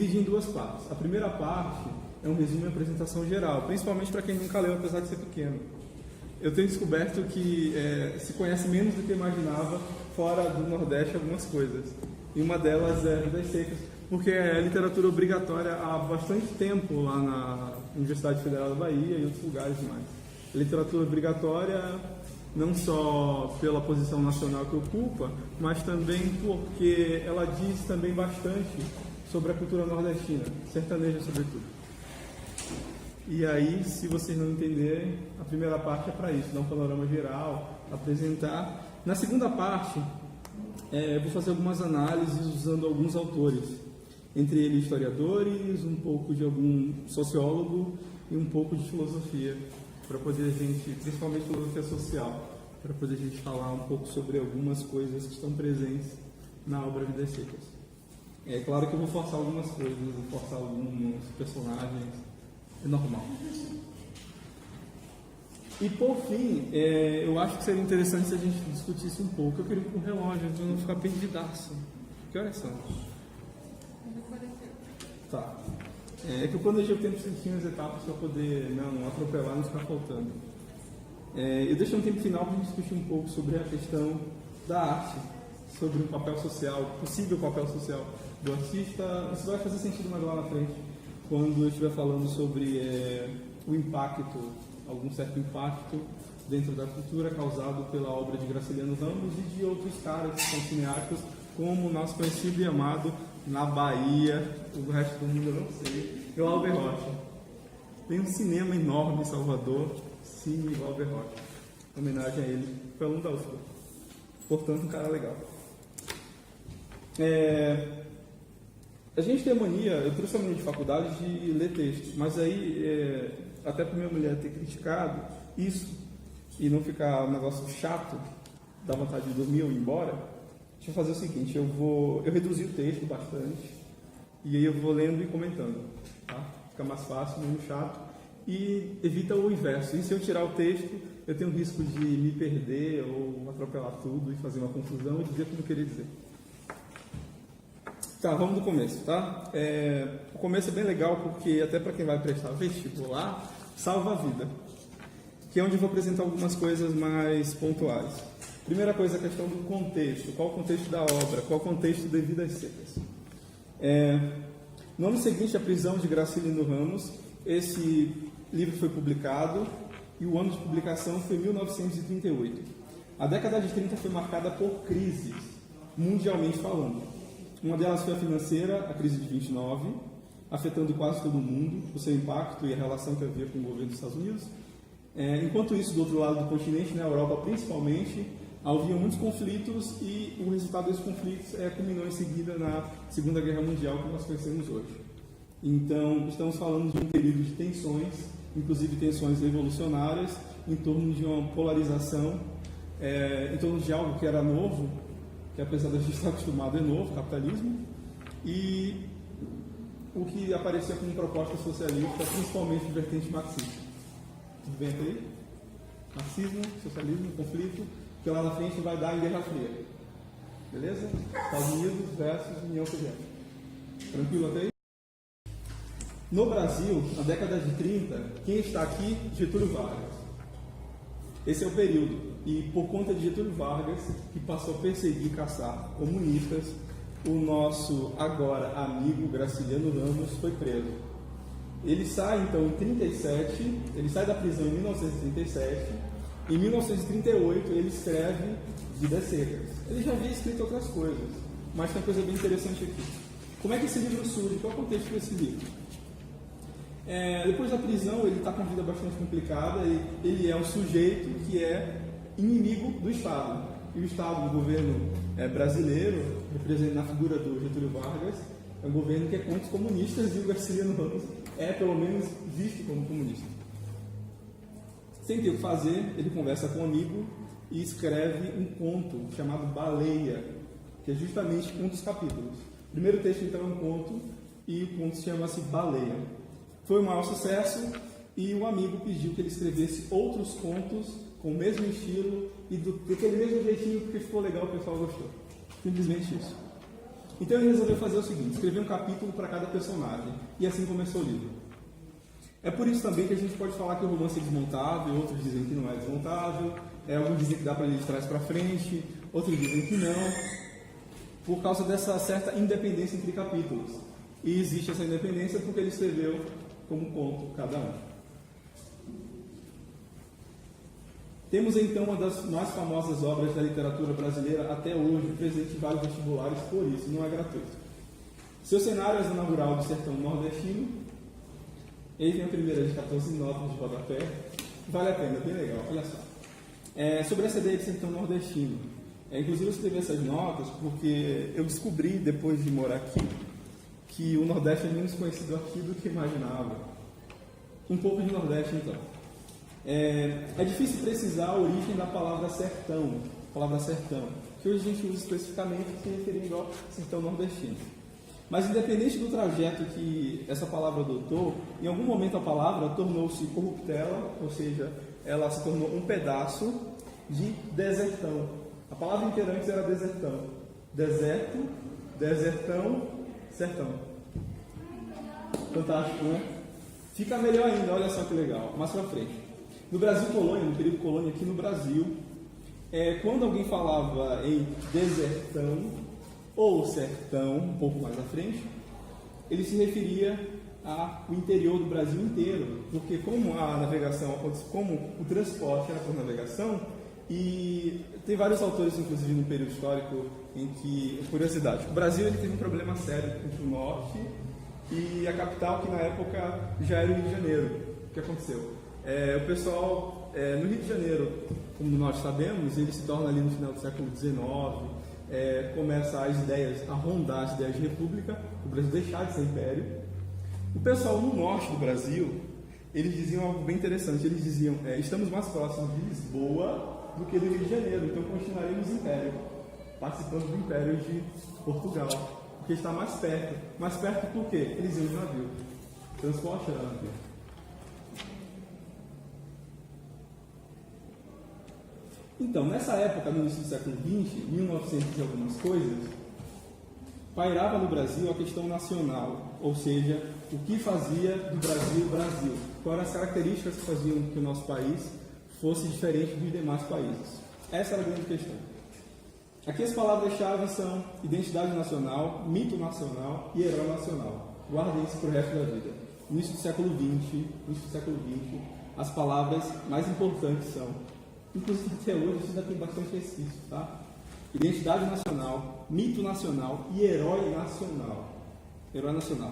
dividi em duas partes. A primeira parte é um resumo e apresentação geral, principalmente para quem nunca leu, apesar de ser pequeno. Eu tenho descoberto que se conhece menos do que imaginava fora do Nordeste algumas coisas. E uma delas é Vidas Secas, porque é literatura obrigatória há bastante tempo lá na Universidade Federal da Bahia e outros lugares mais. Literatura obrigatória não só pela posição nacional que ocupa, mas também porque ela diz também bastante sobre a cultura nordestina, sertaneja sobretudo. E aí, se vocês não entenderem, a primeira parte é para isso, dar um panorama geral, apresentar. Na segunda parte, eu vou fazer algumas análises usando alguns autores, entre eles historiadores, um pouco de algum sociólogo e um pouco de filosofia, para poder a gente, principalmente filosofia social, para poder a gente falar um pouco sobre algumas coisas que estão presentes na obra Vidas Secas. É claro que eu vou forçar algumas coisas, vou forçar alguns personagens, é normal. E por fim, eu acho que seria interessante se a gente discutisse um pouco. Eu queria ir com o relógio, para não ficar perdidaço. Que horas são? Tá. É que eu planejei o tempo certinho, as etapas, para poder não atropelar, não ficar faltando. Eu deixei um tempo final para a gente discutir um pouco sobre a questão da arte, sobre o papel social, possível papel social do artista. Isso vai fazer sentido mais lá na frente, quando eu estiver falando sobre o impacto, algum certo impacto dentro da cultura causado pela obra de Graciliano Ramos e de outros caras que são cineastas, como o nosso conhecido e amado na Bahia, o resto do mundo eu não sei, Glauber Rocha. Tem um cinema enorme em Salvador, Cine Glauber Rocha, em homenagem a ele, foi aluno da UFBA. Portanto, um cara legal. A gente tem a mania, eu trouxe a mania de faculdade de ler texto, mas aí, até para minha mulher ter criticado isso e não ficar um negócio chato, dá vontade de dormir ou ir embora, deixa eu fazer o seguinte, eu reduzi o texto bastante e aí eu vou lendo e comentando, tá? Fica mais fácil, menos chato e evita o inverso. E se eu tirar o texto, eu tenho o risco de me perder ou atropelar tudo e fazer uma confusão e dizer o que eu queria dizer. Tá, vamos do começo, tá? O começo é bem legal porque até para quem vai prestar vestibular, salva a vida. Que é onde eu vou apresentar algumas coisas mais pontuais. Primeira coisa, a questão do contexto. Qual o contexto da obra? Qual o contexto de Vidas Secas? No ano seguinte à prisão de Graciliano Ramos, esse livro foi publicado e o ano de publicação foi 1938. A década de 30 foi marcada por crises, mundialmente falando. Uma delas foi a financeira, a crise de 29, afetando quase todo mundo, o seu impacto e a relação que havia com o governo dos Estados Unidos. Enquanto isso, do outro lado do continente, na Europa principalmente, havia muitos conflitos e o resultado desses conflitos culminou em seguida na Segunda Guerra Mundial, que nós conhecemos hoje. Então, estamos falando de um período de tensões, inclusive tensões revolucionárias, em torno de uma polarização, em torno de algo que era novo, que apesar de a gente estar acostumado é novo, capitalismo, e o que aparecia como proposta socialista, principalmente de vertente marxista. Tudo bem até aí? Marxismo, socialismo, conflito, que lá na frente vai dar em Guerra Fria. Beleza? Estados Unidos versus União Soviética. Tranquilo até aí? No Brasil, na década de 30, quem está aqui? Getúlio Vargas. Esse é o período. E por conta de Getúlio Vargas, que passou a perseguir e caçar comunistas, o nosso agora amigo Graciliano Ramos foi preso. Ele sai então em 37, ele sai da prisão em 1937, em 1938 ele escreve Vidas Secas. Ele já havia escrito outras coisas, mas tem uma coisa bem interessante aqui. Como é que esse livro surge? Qual é o contexto desse livro? Depois da prisão, ele está com uma vida bastante complicada, ele é um sujeito que é inimigo do Estado. E o Estado, o governo brasileiro, representado na figura do Getúlio Vargas, é um governo que é contra os comunistas e o Graciliano Ramos é, pelo menos, visto como comunista. Sem ter o que fazer, ele conversa com um amigo e escreve um conto chamado Baleia, que é justamente um dos capítulos. O primeiro texto, então, é um conto e o conto chama-se Baleia. Foi um maior sucesso e o amigo pediu que ele escrevesse outros contos com o mesmo estilo e daquele mesmo jeitinho porque ficou legal, o pessoal gostou. Simplesmente isso. Então ele resolveu fazer o seguinte, escrever um capítulo para cada personagem, e assim começou o livro. É por isso também que a gente pode falar que o romance é desmontável, outros dizem que não é desmontável, alguns dizem que dá para ler de trás para frente, outros dizem que não, por causa dessa certa independência entre capítulos. E existe essa independência porque ele escreveu como conto cada um. Temos então uma das mais famosas obras da literatura brasileira até hoje, presente em vários vestibulares, por isso não é gratuito. Seu cenário é a zona rural do sertão nordestino. Ele tem a primeira de 14 notas de rodapé. Vale a pena, bem legal, olha só. Sobre essa ideia de sertão nordestino. Inclusive eu escrevi essas notas porque eu descobri, depois de morar aqui, que o Nordeste é menos conhecido aqui do que imaginava. Um pouco de Nordeste, então. É difícil precisar a origem da palavra sertão, que hoje a gente usa especificamente se referindo ao sertão nordestino. Mas independente do trajeto que essa palavra adotou, em algum momento a palavra tornou-se corruptela, ou seja, ela se tornou um pedaço de desertão. A palavra inteira antes era desertão. Deserto, desertão, sertão. Fantástico, né? Fica melhor ainda, olha só que legal, mais pra frente. No Brasil colônia, no período colônia aqui no Brasil, quando alguém falava em desertão ou sertão, um pouco mais à frente, ele se referia ao interior do Brasil inteiro, porque como a navegação, como o transporte era por navegação, e tem vários autores, inclusive no período histórico, em que, curiosidade, o Brasil ele teve um problema sério entre o norte e a capital, que na época já era o Rio de Janeiro. O que aconteceu? O pessoal, no Rio de Janeiro, como nós sabemos, ele se torna ali no final do século XIX, começa as ideias, a rondar as ideias de república, o Brasil deixar de ser império. O pessoal no norte do Brasil, eles diziam algo bem interessante, eles diziam, estamos mais próximos de Lisboa do que do Rio de Janeiro, então continuaremos império, participando do império de Portugal, porque está mais perto. Mais perto por quê? Eles iam de navio, transporte era navio. Então, nessa época, no início do século XX, 1900 e algumas coisas, pairava no Brasil a questão nacional, ou seja, o que fazia do Brasil Brasil, quais eram as características que faziam que o nosso país fosse diferente dos demais países. Essa era a grande questão. Aqui as palavras-chave são identidade nacional, mito nacional e herói nacional. Guardem isso para o resto da vida. No início do século XX, as palavras mais importantes são, inclusive até hoje, isso ainda tem bastante resquício, tá? Identidade nacional, mito nacional e herói nacional. Herói nacional.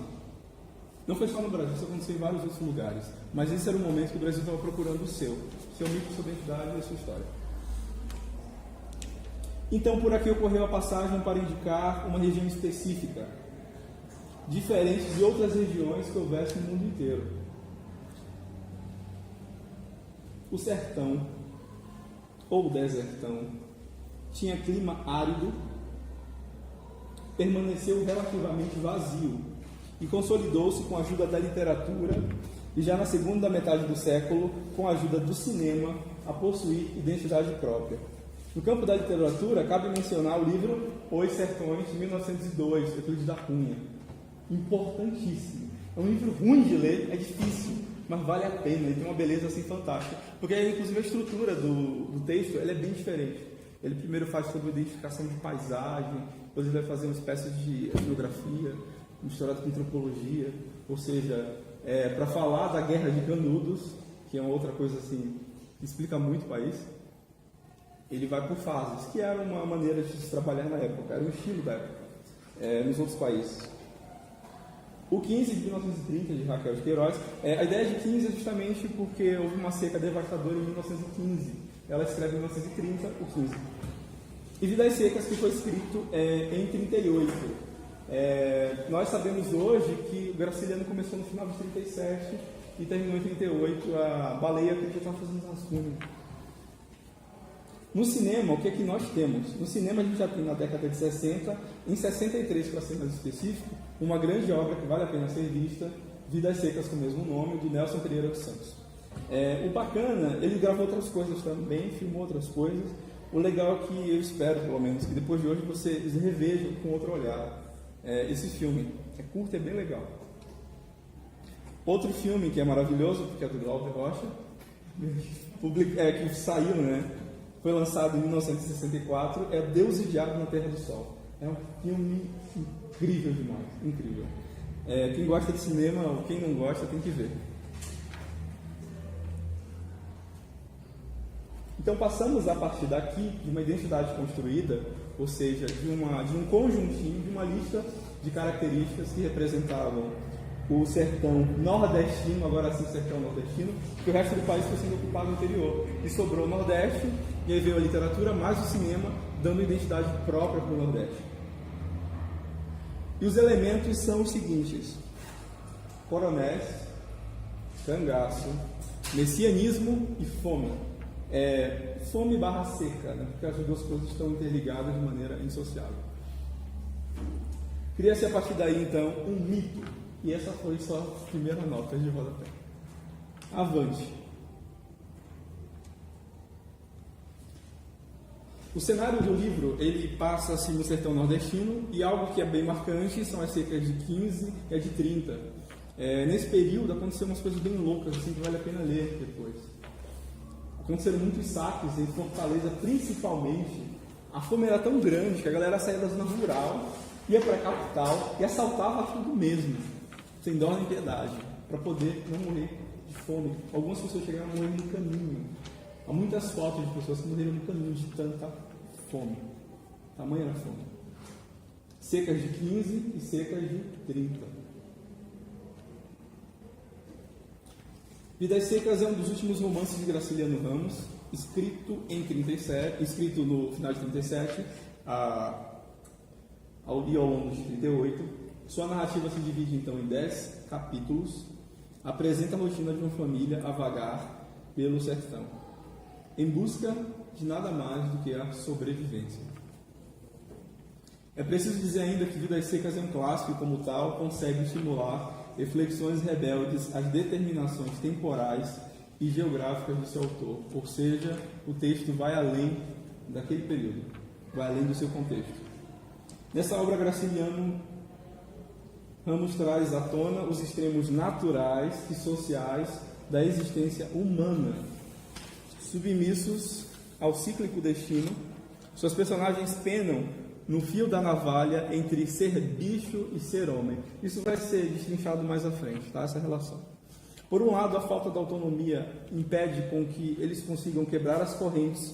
Não foi só no Brasil, isso aconteceu em vários outros lugares. Mas esse era o momento que o Brasil estava procurando o seu mito, sua identidade e a sua história. Então, por aqui ocorreu a passagem para indicar uma região específica, diferente de outras regiões que houvesse no mundo inteiro. O sertão, ou desertão, tinha clima árido, permaneceu relativamente vazio e consolidou-se com a ajuda da literatura e já na segunda metade do século, com a ajuda do cinema, a possuir identidade própria. No campo da literatura, cabe mencionar o livro Os Sertões, de 1902, Euclides da Cunha. Importantíssimo. É um livro ruim de ler, é difícil, mas vale a pena, ele tem uma beleza assim fantástica. Porque, inclusive, a estrutura do texto ela é bem diferente. Ele primeiro faz sobre a identificação de paisagem, depois ele vai fazer uma espécie de etnografia, misturado com antropologia, ou seja, para falar da Guerra de Canudos, que é uma outra coisa assim, que explica muito o país, ele vai por fases, que era uma maneira de se trabalhar na época, era um estilo da época, nos outros países. O 15 de 1930, de Raquel de Queiroz, a ideia de 15 é justamente porque houve uma seca devastadora em 1915. Ela escreve em 1930, o 15. E Vidas Secas, que foi escrito em 38. Nós sabemos hoje que o Graciliano começou no final de 37 e terminou em 38, a Baleia que já estava fazendo rascunho. No cinema, o que é que nós temos? No cinema a gente já tem na década de 60, em 63 para ser mais específico, uma grande obra que vale a pena ser vista, Vidas Secas com o mesmo nome, de Nelson Pereira dos Santos. O bacana, ele gravou outras coisas também, filmou outras coisas. O legal é que eu espero, pelo menos, que depois de hoje vocês revejam com outro olhar. esse filme. É curto e é bem legal. Outro filme que é maravilhoso, porque é do Glauber Rocha, que saiu, né? Foi lançado em 1964, é Deus e o Diabo na Terra do Sol. É um filme incrível demais, incrível. Quem gosta de cinema ou quem não gosta tem que ver. Então passamos a partir daqui de uma identidade construída, ou seja, de um conjuntinho, de uma lista de características que representavam o sertão nordestino, agora sim sertão nordestino, que o resto do país foi sendo ocupado anterior. E sobrou o Nordeste, e aí veio a literatura mais o cinema, dando identidade própria para o Nordeste. E os elementos são os seguintes: coronéis, cangaço, messianismo e fome. Fome barra seca, né? Porque as duas coisas estão interligadas de maneira indissociável. Cria-se a partir daí, então, um mito. E essa foi só a primeira nota de rodapé. Avante. O cenário do livro, ele passa-se no sertão nordestino, e algo que é bem marcante são as secas de 15 e as de 30. Nesse período aconteceram umas coisas bem loucas, assim, que vale a pena ler depois. Aconteceram muitos saques em Fortaleza, principalmente. A fome era tão grande que a galera saía da zona rural, ia para a capital e assaltava tudo mesmo, sem dó nem piedade, para poder não morrer de fome. Algumas pessoas chegaram a morrer no caminho. Há muitas fotos de pessoas que morreram no caminho de tanta fome. Tamanha era a fome. Secas de 15 e secas de 30. Vidas Secas é um dos últimos romances de Graciliano Ramos, escrito no final de 37 ao longo de 38. Sua narrativa se divide então em 10 capítulos. Apresenta a rotina de uma família a vagar pelo sertão, em busca de nada mais do que a sobrevivência. É preciso dizer ainda que Vidas Secas é um clássico e, como tal, consegue estimular reflexões rebeldes às determinações temporais e geográficas do seu autor. Ou seja, o texto vai além daquele período, vai além do seu contexto. Nessa obra, Graciliano Ramos traz à tona os extremos naturais e sociais da existência humana, submissos ao cíclico destino. Suas personagens penam no fio da navalha entre ser bicho e ser homem. Isso vai ser destrinchado mais à frente, tá? Essa relação. Por um lado, a falta da autonomia impede com que eles consigam quebrar as correntes,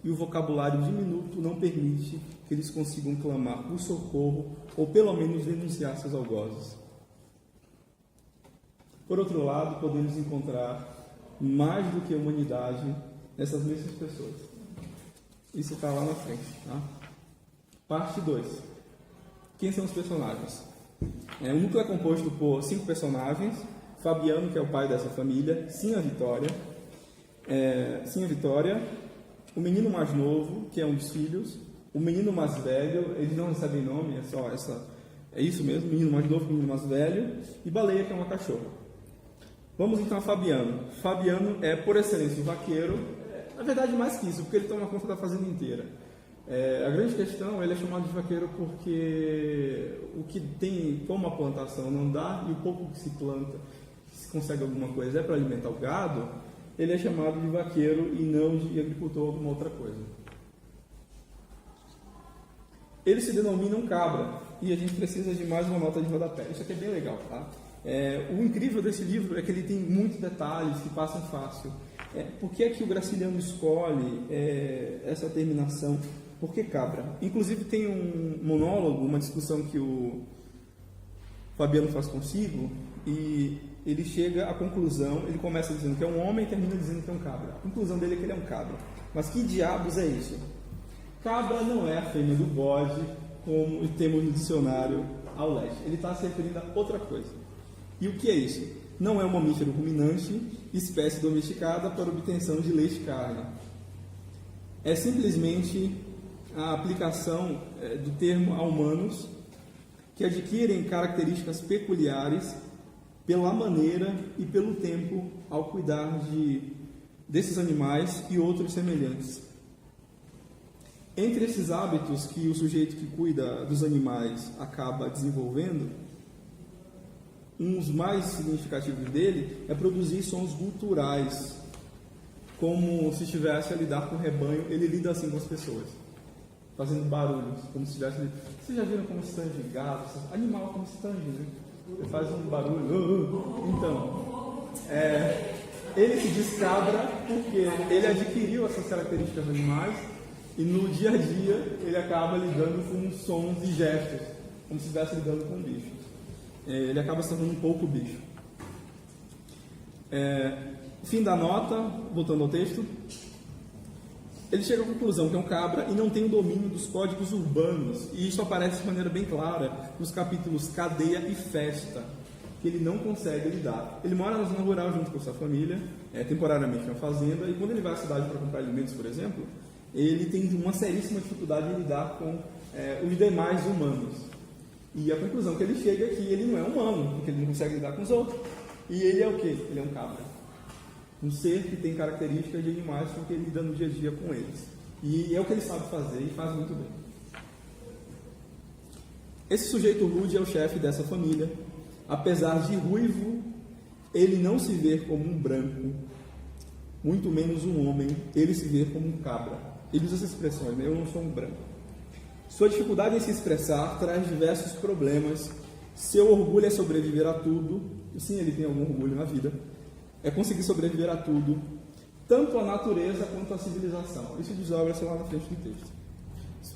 e o vocabulário diminuto não permite que eles consigam clamar por socorro ou pelo menos denunciar seus algozes. Por outro lado, podemos encontrar mais do que humanidade nessas mesmas pessoas. Isso está lá na frente, tá? Parte 2. Quem são os personagens? O núcleo é composto por 5 personagens. Fabiano, que é o pai dessa família. Sim, a Vitória. O menino mais novo, que é um dos filhos. O menino mais velho, eles não recebem nome, é isso mesmo, menino mais novo, menino mais velho. E Baleia, que é uma cachorra. Vamos então a Fabiano. Fabiano é, por excelência, o vaqueiro. Na verdade, mais que isso, porque ele toma conta da fazenda inteira. A grande questão, ele é chamado de vaqueiro porque o que tem como a plantação não dá, e o pouco que se planta, que se consegue alguma coisa, é para alimentar o gado, ele é chamado de vaqueiro e não de agricultor ou alguma outra coisa. Eles se denominam cabra, e a gente precisa de mais uma nota de rodapé. Isso aqui é bem legal, tá? O incrível desse livro é que ele tem muitos detalhes que passam fácil. Por que é que o Graciliano escolhe essa terminação? Por que cabra? Inclusive tem um monólogo, uma discussão que o Fabiano faz consigo, e ele chega à conclusão, ele começa dizendo que é um homem e termina dizendo que é um cabra. A conclusão dele é que ele é um cabra. Mas que diabos é isso? Cabra não é a fêmea do bode, como temos no dicionário ao leste. Ele está se referindo a outra coisa. E o que é isso? Não é um mamífero ruminante, espécie domesticada para obtenção de leite e carne. É simplesmente a aplicação do termo a humanos que adquirem características peculiares pela maneira e pelo tempo ao cuidar desses animais e outros semelhantes. Entre esses hábitos que o sujeito que cuida dos animais acaba desenvolvendo, um dos mais significativos dele é produzir sons guturais, como se estivesse a lidar com o rebanho. Ele lida assim com as pessoas, fazendo barulhos, como se estivesse... Vocês já viram como se tange gato? Animal como se tange, né? Ele faz um barulho. Então, ele se diz cabra porque ele adquiriu essas características dos animais e no dia a dia ele acaba lidando com sons e gestos, como se estivesse lidando com bichos. Ele acaba se tornando um pouco bicho. Fim da nota, voltando ao texto. Ele chega à conclusão que é um cabra e não tem o domínio dos códigos urbanos. E isso aparece de maneira bem clara nos capítulos Cadeia e Festa, que ele não consegue lidar. Ele mora na zona rural junto com sua família, temporariamente na fazenda, e quando ele vai à cidade para comprar alimentos, por exemplo, ele tem uma seríssima dificuldade em lidar com os demais humanos. E a conclusão que ele chega é que ele não é humano, porque ele não consegue lidar com os outros. E ele é o quê? Ele é um cabra. Um ser que tem características de animais porque ele lida no dia a dia com eles. E é o que ele sabe fazer e faz muito bem. Esse sujeito rude é o chefe dessa família. Apesar de ruivo, ele não se vê como um branco, muito menos um homem. Ele se vê como um cabra. Ele usa essas expressões, né? Eu não sou um branco. Sua dificuldade em se expressar traz diversos problemas. Seu orgulho é sobreviver a tudo. E sim, ele tem algum orgulho na vida. É conseguir sobreviver a tudo, tanto a natureza quanto a civilização. Isso desdobra-se lá na frente do texto.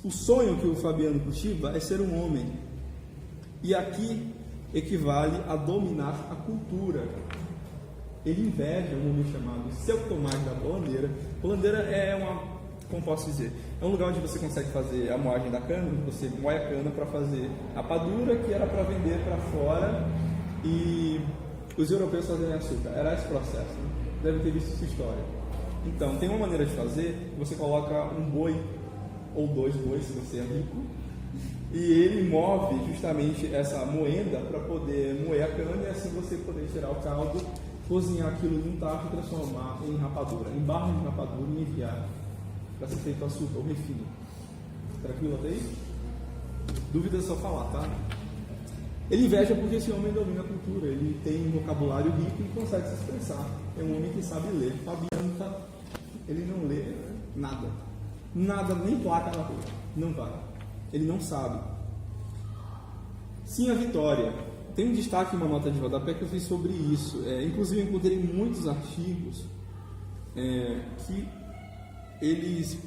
O sonho que o Fabiano cultiva é ser um homem. E aqui equivale a dominar a cultura. Ele inveja um homem chamado Seu Tomás da Bolandeira. Bolandeira é como posso dizer, é um lugar onde você consegue fazer a moagem da cana, onde você moe a cana para fazer a padura, que era para vender para fora, e os europeus fazerem açúcar. Era esse processo, né? Deve ter visto essa história. Então, tem uma maneira de fazer, você coloca um boi, ou 2 bois, se você é rico, e ele move justamente essa moenda para poder moer a cana, e assim você poder tirar o caldo, cozinhar aquilo em um tacho e transformar em rapadura, em barra de rapadura e enviar para ser feito açúcar, o refino. Tranquilo até aí? Dúvidas é só falar, tá? Ele inveja porque esse homem domina a cultura, ele tem um vocabulário rico e consegue se expressar. É um homem que sabe ler. Fabiano, ele não lê nada. Nada, nem placa na rua. Não vai. Ele não sabe. Sim, a vitória. Tem um destaque em uma nota de rodapé que eu fiz sobre isso. Inclusive, eu encontrei muitos artigos que eles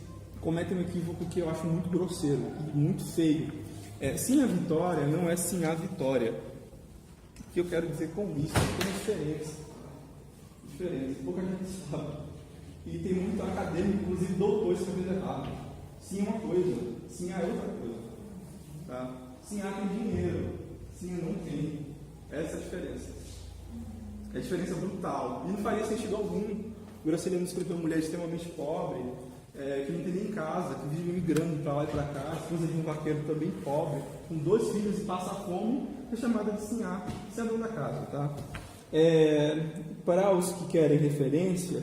cometem um equívoco que eu acho muito grosseiro e muito feio. Sim a vitória não é sim a vitória. O que eu quero dizer com isso? Tem diferença. Pouca gente sabe. E tem muito acadêmico, inclusive doutor, escrevendo errado. Sim é uma coisa, sim é outra coisa. Tá? Sim há tem dinheiro, sim não tem. Essa é a diferença. É a diferença brutal. E não faria sentido algum o Graciliano escrever uma mulher extremamente pobre, que não tem nem casa, que vive migrando para lá e para cá, esposa de um vaqueiro também pobre, com 2 filhos e passa fome, é chamada de sinhá, dona da casa, tá? Para os que querem referência,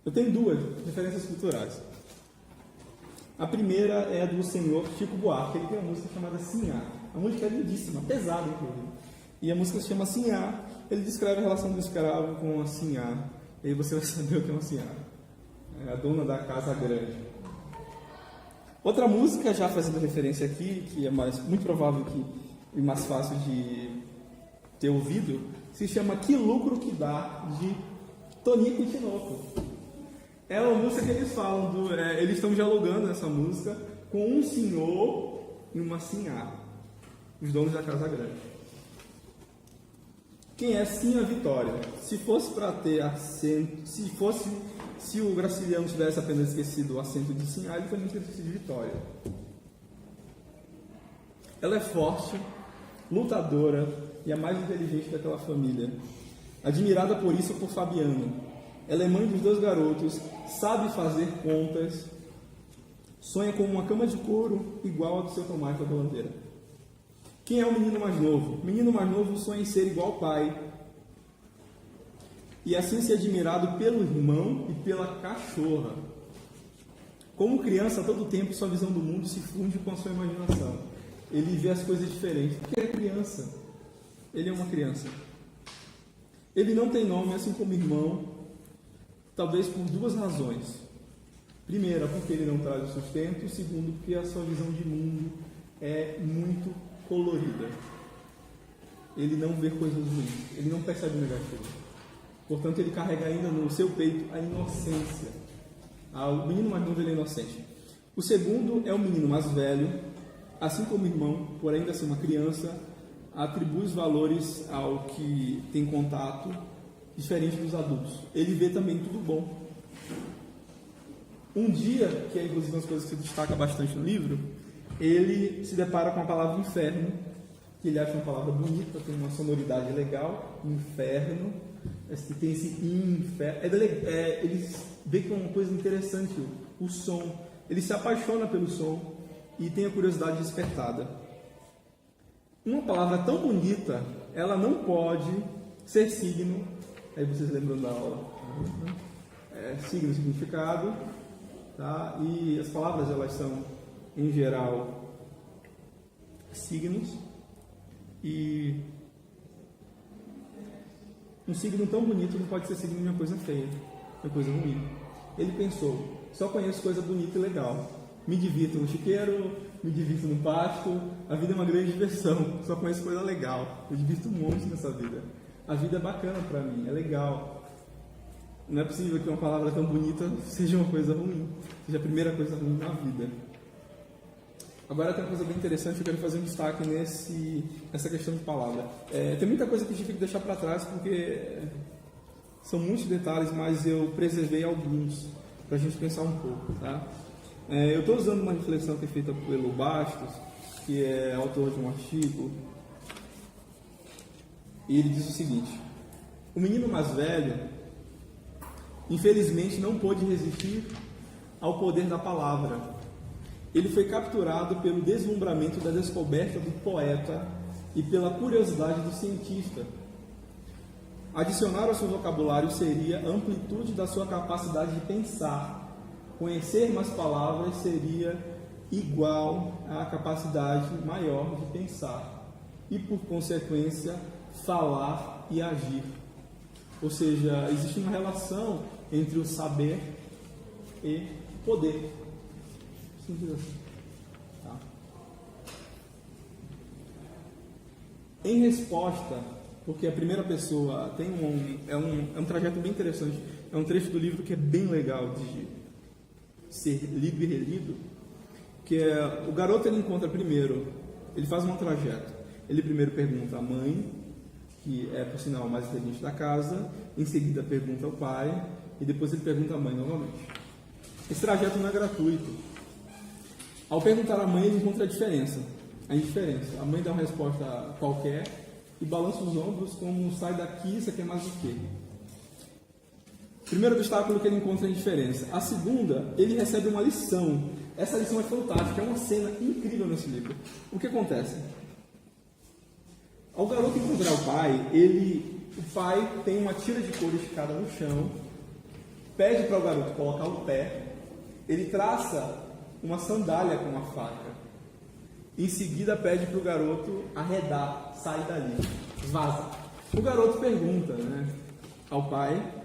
eu tenho 2 referências culturais. A primeira é a do senhor Chico Buarque, ele tem uma música chamada Sinhá. A música é lindíssima, pesada inclusive. E a música se chama Sinhá. Ele descreve a relação do escravo com a sinhá. E aí você vai saber o que é uma sinhá. É a dona da casa grande. Outra música, já fazendo referência aqui, que é muito provável e mais fácil de ter ouvido, se chama Que Lucro Que Dá, de Tonico e Tinoco. É uma música que eles falam, eles estão dialogando nessa música com um senhor e uma sinhá, os donos da casa grande. Quem é sim a vitória? Se fosse para ter acento, se o Graciliano tivesse apenas esquecido o acento de sinhá, ele também teria esquecido de vitória. Ela é forte, lutadora e a mais inteligente daquela família. Admirada por isso por Fabiano. Ela é mãe dos 2 garotos, sabe fazer contas, sonha com uma cama de couro igual a do seu Tomás da Bolandeira. Quem é o menino mais novo? O menino mais novo sonha em ser igual ao pai. E assim ser admirado pelo irmão e pela cachorra. Como criança, a todo tempo, sua visão do mundo se funde com a sua imaginação. Ele vê as coisas diferentes, porque ele é criança. Ele é uma criança. Ele não tem nome, assim como irmão, talvez por duas razões. Primeira, porque ele não traz o sustento. Segundo, porque a sua visão de mundo é muito colorida. Ele não vê coisas ruins, ele não percebe o negativo. Portanto, ele carrega ainda no seu peito a inocência. O menino mais novo, ele é inocente. O segundo é o menino mais velho, assim como o irmão, por ainda ser uma criança, atribui os valores ao que tem contato diferente dos adultos. Ele vê também tudo bom. Um dia, que é inclusive uma das coisas que se destaca bastante no livro, ele se depara com a palavra inferno, que ele acha uma palavra bonita, tem uma sonoridade legal, inferno, tem esse inferno, ele vê que é uma coisa interessante, o som, ele se apaixona pelo som e tem a curiosidade despertada. Uma palavra tão bonita, ela não pode ser signo, aí vocês lembram da aula, signo, significado, tá? E as palavras, elas são, em geral, signos, e um signo tão bonito não pode ser signo de uma coisa feia, uma coisa ruim. Ele pensou, só conheço coisa bonita e legal, me divirto no chiqueiro, me divirto no pasto, a vida é uma grande diversão, só conheço coisa legal, eu divirto um monte nessa vida, a vida é bacana para mim, é legal. Não é possível que uma palavra tão bonita seja uma coisa ruim, seja a primeira coisa ruim na vida. Agora tem uma coisa bem interessante, eu quero fazer um destaque nessa questão de palavra. Tem muita coisa que a gente tem que deixar para trás, porque são muitos detalhes, mas eu preservei alguns, para a gente pensar um pouco. Tá? Eu estou usando uma reflexão que é feita pelo Bastos, que é autor de um artigo, e ele diz o seguinte: o menino mais velho, infelizmente, não pôde resistir ao poder da palavra. Ele foi capturado pelo deslumbramento da descoberta do poeta e pela curiosidade do cientista. Adicionar ao seu vocabulário seria a amplitude da sua capacidade de pensar. Conhecer mais palavras seria igual à capacidade maior de pensar e, por consequência, falar e agir. Ou seja, existe uma relação entre o saber e poder. Simples assim. Tá? Em resposta, porque a primeira pessoa tem é um trajeto bem interessante, é um trecho do livro que é bem legal de ser lido e relido, que é, o garoto ele encontra primeiro, ele faz um trajeto, ele primeiro pergunta à mãe, que é por sinal mais inteligente da casa, em seguida pergunta ao pai e depois ele pergunta à mãe novamente. Esse trajeto não é gratuito. Ao perguntar à mãe, ele encontra a indiferença. A mãe dá uma resposta qualquer e balança os ombros como sai daqui, isso aqui é mais o quê? Primeiro obstáculo que ele encontra é a indiferença. A segunda, ele recebe uma lição. Essa lição é fantástica, é uma cena incrível nesse livro. O que acontece? Ao garoto encontrar o pai, o pai tem uma tira de couro esticada no chão, pede para o garoto colocar o pé, ele traça uma sandália com uma faca. Em seguida pede para o garoto arredar, sai dali, vaza. O garoto pergunta, ao pai,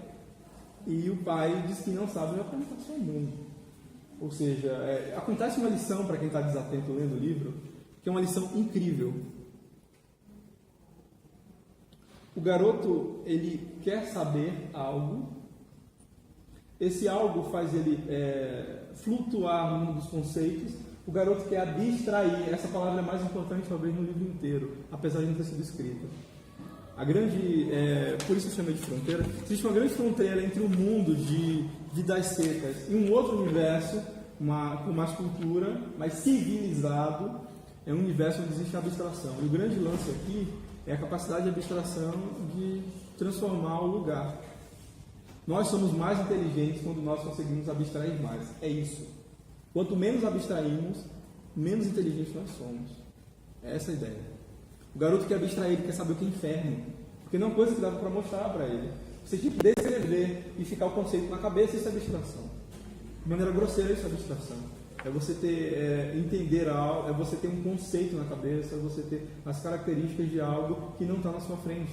e o pai diz que não sabe, vai perguntar ao seu nome. Ou seja, acontece uma lição para quem está desatento lendo o livro, que é uma lição incrível. O garoto, ele quer saber algo, esse algo faz ele flutuar no mundo dos conceitos. O garoto quer abstrair, essa palavra é mais importante talvez no livro inteiro, apesar de não ter sido escrita. Por isso se chama de fronteira. Existe uma grande fronteira entre o mundo de vidas secas e um outro universo, com mais cultura, mais civilizado, é um universo onde existe abstração. E o grande lance aqui é a capacidade de abstração de transformar o lugar. Nós somos mais inteligentes quando nós conseguimos abstrair mais. É isso. Quanto menos abstraímos, menos inteligentes nós somos. É essa a ideia. O garoto quer abstrair, ele quer saber o que é inferno. Porque não é uma coisa que dava para mostrar para ele. Você tem que descrever e ficar o conceito na cabeça, isso é abstração. De maneira grosseira, isso é abstração. É você entender algo, é você ter um conceito na cabeça, é você ter as características de algo que não está na sua frente.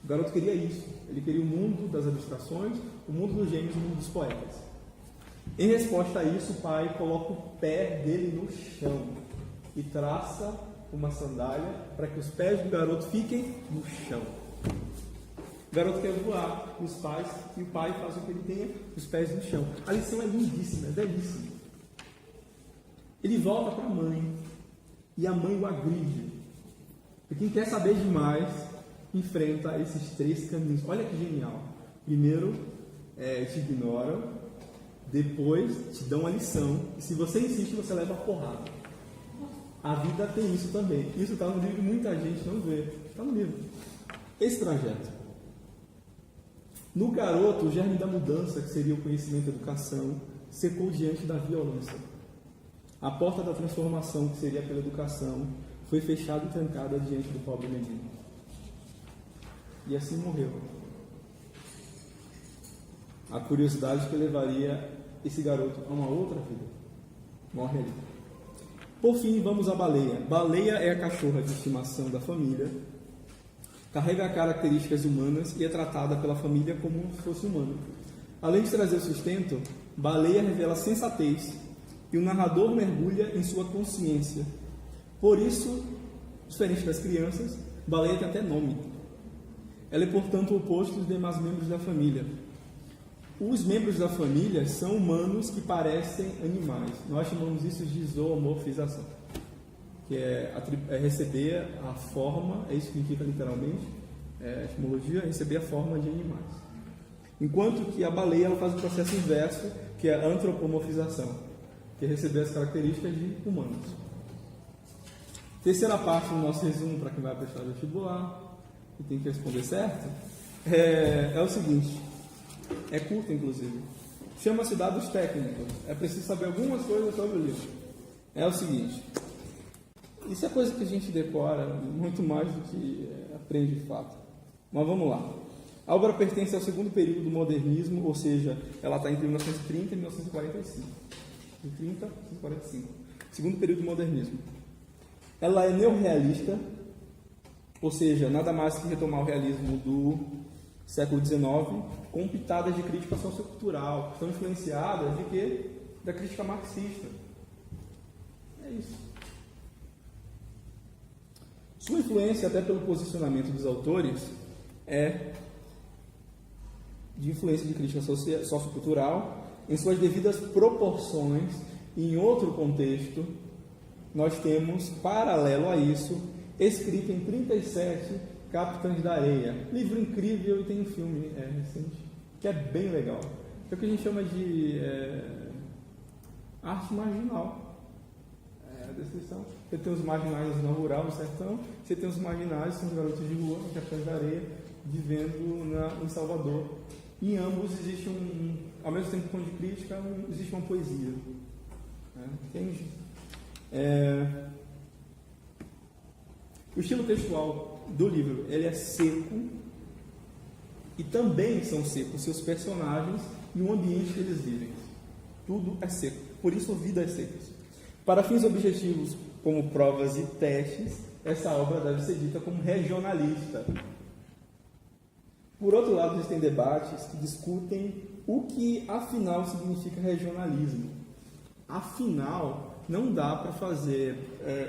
O garoto queria isso. Ele queria o mundo das abstrações, o mundo dos gênios, o mundo dos poetas. Em resposta a isso, o pai coloca o pé dele no chão e traça uma sandália para que os pés do garoto fiquem no chão. O garoto quer voar, e o pai faz com que ele tenha os pés no chão. A lição é lindíssima, é belíssima. Ele volta para a mãe, e a mãe o agride. E quem quer saber demais, enfrenta esses 3 caminhos. Olha que genial. Primeiro, te ignoram, depois te dão a lição, e se você insiste, você leva a porrada. A vida tem isso também. Isso está no livro, muita gente não vê. Está no livro. Esse trajeto. No garoto, o germe da mudança, que seria o conhecimento e a educação, secou diante da violência. A porta da transformação, que seria pela educação, foi fechada e trancada diante do pobre menino. E assim morreu. A curiosidade que levaria esse garoto a uma outra vida. Morre ali. Por fim, vamos à baleia. Baleia é a cachorra de estimação da família, carrega características humanas e é tratada pela família como se fosse humano. Além de trazer o sustento, baleia revela sensatez e o narrador mergulha em sua consciência. Por isso, diferente das crianças, baleia tem até nome. Ela é, portanto, o oposto dos demais membros da família. Os membros da família são humanos que parecem animais. Nós chamamos isso de zoomorfização, que é receber a forma, é isso que significa literalmente, etimologia, receber a forma de animais. Enquanto que a baleia ela faz o processo inverso, que é a antropomorfização, que é receber as características de humanos. Terceira parte do nosso resumo para quem vai prestar vestibular e tem que responder certo, é o seguinte, é curto inclusive, chama-se dados técnicos, é preciso saber algumas coisas sobre o livro. É o seguinte, isso é coisa que a gente decora muito mais do que aprende de fato, mas vamos lá. A obra pertence ao segundo período do modernismo, ou seja, ela está entre 1930 e 1945. De 30 a 1945. Segundo período do modernismo. Ela é neorrealista, ou seja, nada mais que retomar o realismo do século XIX, com pitadas de crítica sociocultural, que estão influenciadas de quê? Da crítica marxista. É isso. Sua influência, até pelo posicionamento dos autores, é de influência de crítica sociocultural em suas devidas proporções. Em outro contexto, nós temos, paralelo a isso, escrito em 37, Capitães da Areia. Livro incrível e tem um filme recente, que é bem legal. É o que a gente chama de arte marginal. A descrição. Você tem os marginais na zona rural, no sertão. Você tem os marginais, são os garotos de rua, Capitães da Areia, vivendo em Salvador. Em ambos existe ao mesmo tempo que de crítica, existe uma poesia. Entende? O estilo textual do livro, ele é seco e também são secos seus personagens e o ambiente que eles vivem. Tudo é seco, por isso vidas secas. Para fins objetivos, como provas e testes, essa obra deve ser dita como regionalista. Por outro lado, existem debates que discutem o que afinal significa regionalismo. Afinal, não dá para fazer,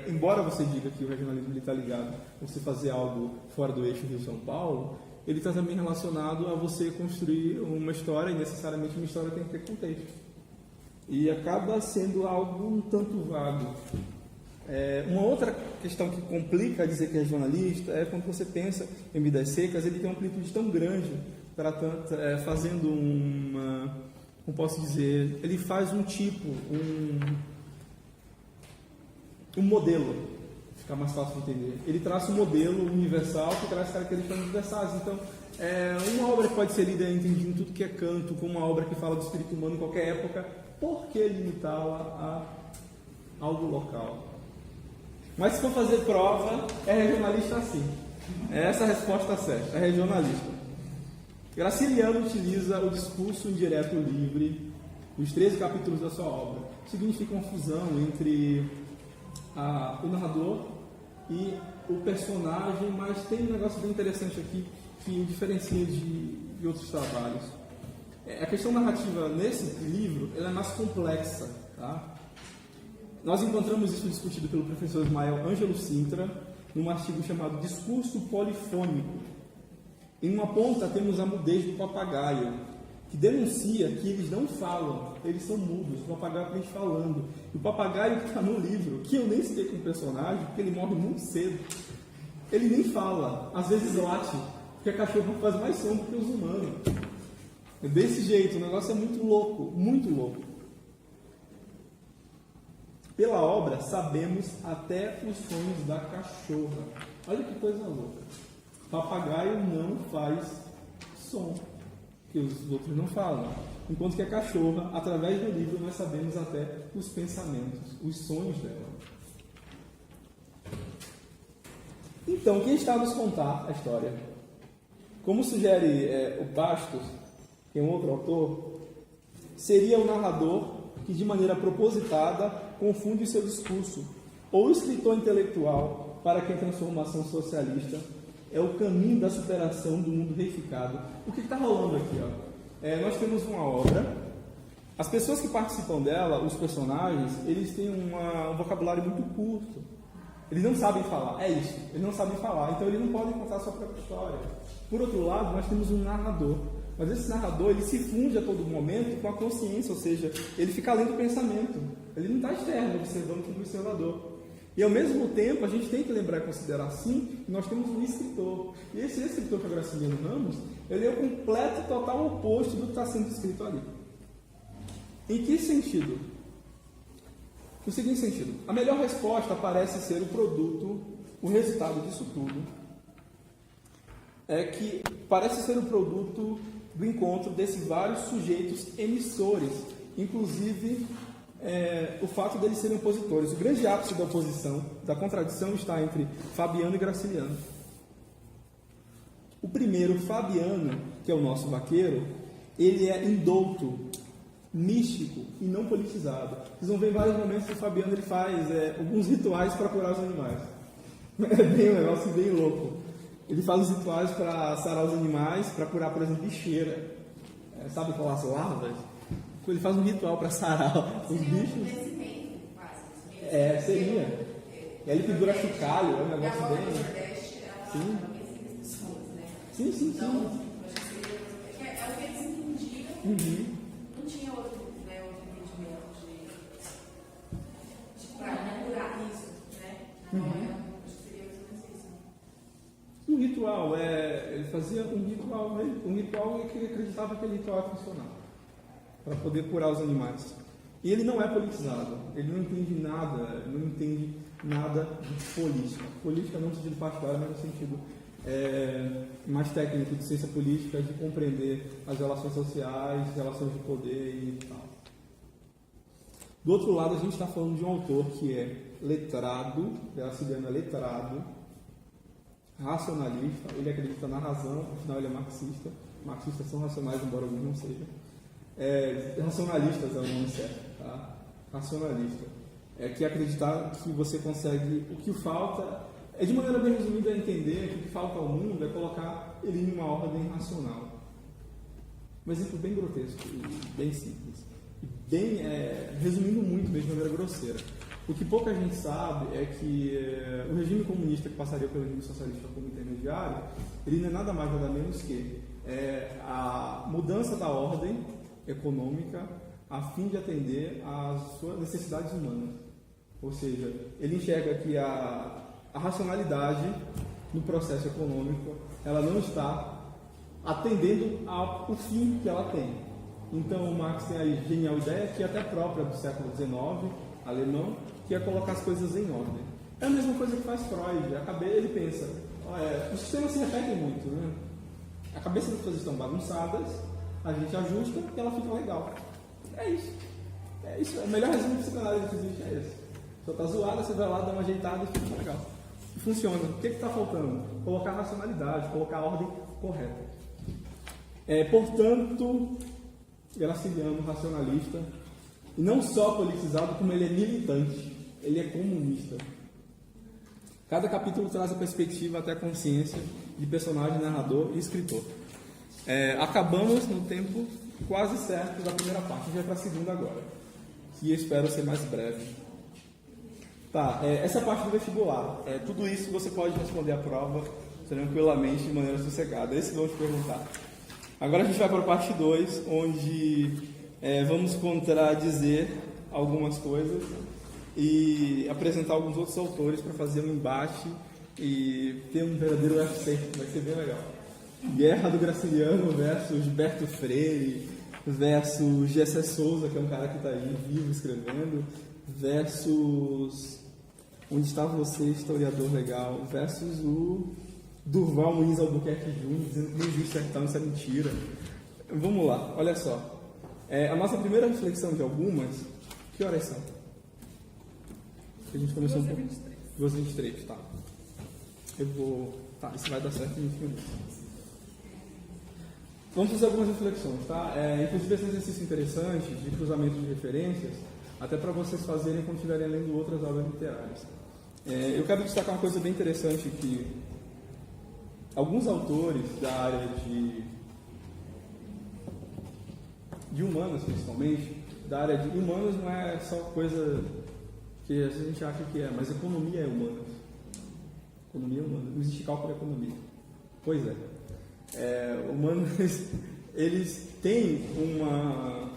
embora você diga que o regionalismo está ligado a você fazer algo fora do eixo Rio-São Paulo, ele está também relacionado a você construir uma história, e necessariamente uma história tem que ter contexto. E acaba sendo algo um tanto vago. Uma outra questão que complica dizer que é regionalista é quando você pensa em vidas secas, ele tem uma amplitude tão grande, fazendo como posso dizer, ele faz um tipo, um modelo, fica mais fácil de entender. Ele traça um modelo universal que traz características universais. Então, uma obra que pode ser lida entendendo tudo que é canto, como uma obra que fala do espírito humano em qualquer época, por que limitá-la a algo local? Mas se for fazer prova, é regionalista sim. É essa a resposta certa, é regionalista. Graciliano utiliza o discurso indireto livre os 13 capítulos da sua obra. Significa uma fusão entre o narrador e o personagem, mas tem um negócio bem interessante aqui que o diferencia de outros trabalhos. A questão narrativa nesse livro ela é mais complexa. Tá? Nós encontramos isso discutido pelo professor Ismael Ângelo Sintra num artigo chamado Discurso Polifônico. Em uma ponta temos a mudez do papagaio, que denuncia que eles não falam, eles são mudos, o papagaio aprende falando. E o papagaio que está no livro, que eu nem citei como personagem, porque ele morre muito cedo, ele nem fala, às vezes late, porque a cachorra faz mais som do que os humanos. É desse jeito, o negócio é muito louco, muito louco. Pela obra, sabemos até os sonhos da cachorra. Olha que coisa louca. Papagaio não faz som, que os outros não falam. Enquanto que a cachorra, através do livro, nós sabemos até os pensamentos, os sonhos dela. Então, quem está a nos contar a história? Como sugere o Bastos, que é um outro autor, seria o narrador que, de maneira propositada, confunde o seu discurso, ou o escritor intelectual para quem a transformação socialista é o caminho da superação do mundo reificado. O que está rolando aqui? Nós temos uma obra, as pessoas que participam dela, os personagens, eles têm um vocabulário muito curto. Eles não sabem falar, é isso, eles não sabem falar, então eles não podem contar a sua própria história. Por outro lado, nós temos um narrador, mas esse narrador ele se funde a todo momento com a consciência, ou seja, ele fica além do pensamento, ele não está externo, observando como observador. E ao mesmo tempo, a gente tem que lembrar e considerar assim que nós temos um escritor. E esse escritor, que é o Graciliano Ramos, ele é o completo e total oposto do que está sendo escrito ali. Em que sentido? No seguinte sentido, a melhor resposta parece ser o produto, o resultado disso tudo, é que parece ser o produto do encontro desses vários sujeitos emissores, inclusive o fato deles serem opositores. O grande ápice da oposição, da contradição, está entre Fabiano e Graciliano. O primeiro, Fabiano, que é o nosso vaqueiro, ele é indouto, místico e não politizado. Vocês vão ver em vários momentos que o Fabiano ele faz alguns rituais para curar os animais. É bem um negócio bem louco. Ele faz os rituais para sarar os animais, para curar, por exemplo, bicheira. Sabe qual as larvas? Ele faz um ritual para sarar os bichos. Seria. E aí ele pendura chocalho, é um negócio bem... Sim. Sim. É o que eles entendiam. Não tinha outro entendimento para curar isso, né? Acho que seria isso. O ritual, ele fazia um ritual que ele acreditava que aquele ritual ia funcionar, para poder curar os animais. E ele não é politizado, ele não entende nada de política. Política não no sentido partidário, mas no sentido mais técnico de ciência política, de compreender as relações sociais, relações de poder e tal. Do outro lado, a gente está falando de um autor que é letrado, Graciliano é letrado, racionalista, ele acredita na razão, afinal ele é marxista. Marxistas são racionais, embora alguns não sejam. Racionalistas é o nome certo, tá? Racionalista. É que acreditar que você consegue, o que falta, de maneira bem resumida, entender que o que falta ao mundo é colocar ele em uma ordem racional. Um exemplo bem grotesco, bem simples, bem, resumindo muito mesmo de maneira grosseira. O que pouca gente sabe é que o regime comunista que passaria pelo regime socialista como intermediário, ele não é nada mais nada menos que a mudança da ordem econômica a fim de atender às suas necessidades humanas. Ou seja, ele enxerga que a racionalidade no processo econômico ela não está atendendo ao fim que ela tem. Então o Marx tem a genial ideia, que é até própria do século XIX, alemão, que é colocar as coisas em ordem. É a mesma coisa que faz Freud. Ele pensa, os sistemas se repetem muito, né? A cabeça das pessoas estão bagunçadas, a gente ajusta e ela fica legal. É isso. O melhor resumo de psicanálise que existe é esse. A pessoa está zoada, você vai lá, dá uma ajeitada e fica legal. E funciona. O que está faltando? Colocar a racionalidade, colocar a ordem correta. Portanto, graciliano, racionalista, e não só politizado, como ele é militante, ele é comunista. Cada capítulo traz a perspectiva até a consciência de personagem, narrador e escritor. Acabamos no tempo quase certo da primeira parte, a gente vai para a segunda agora, que eu espero ser mais breve. Tá, essa é a parte do vestibular. Tudo isso você pode responder a prova tranquilamente, de maneira sossegada. Esse que eu vou te perguntar. Agora a gente vai para a parte 2, onde vamos contradizer algumas coisas e apresentar alguns outros autores para fazer um embate e ter um verdadeiro UFC. Vai ser bem legal. Guerra do Graciliano versus Gilberto Freire versus Gessé Souza, que é um cara que está aí vivo escrevendo, versus Onde Está Você, historiador legal, versus o Durval Muniz Albuquerque Júnior, dizendo que não existe sertão, isso é mentira. Vamos lá, olha só. A nossa primeira reflexão de algumas, que horas são? A gente começou um pouco. 2h23, tá. Tá, isso vai dar certo em 20 minutos. Vamos fazer algumas reflexões, tá? Inclusive esse exercício interessante de cruzamento de referências, até para vocês fazerem quando estiverem lendo outras obras literárias. Eu quero destacar uma coisa bem interessante, que alguns autores da área de humanas, principalmente, da área de humanas não é só coisa que às vezes a gente acha que é, mas economia é humanas. Economia é humana. Não existe cálculo de economia. Pois é. Humanos, eles têm um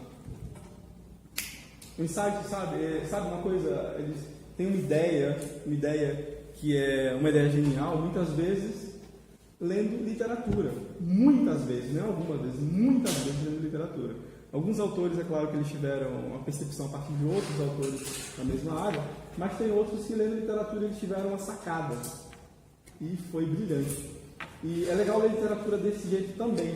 insight, sabe uma coisa, eles têm uma ideia que é uma ideia genial, muitas vezes lendo literatura, muitas vezes, não algumas vezes, muitas vezes lendo literatura. Alguns autores, é claro que eles tiveram uma percepção a partir de outros autores da mesma área, mas tem outros que lendo literatura eles tiveram uma sacada e foi brilhante. E é legal ler literatura desse jeito também,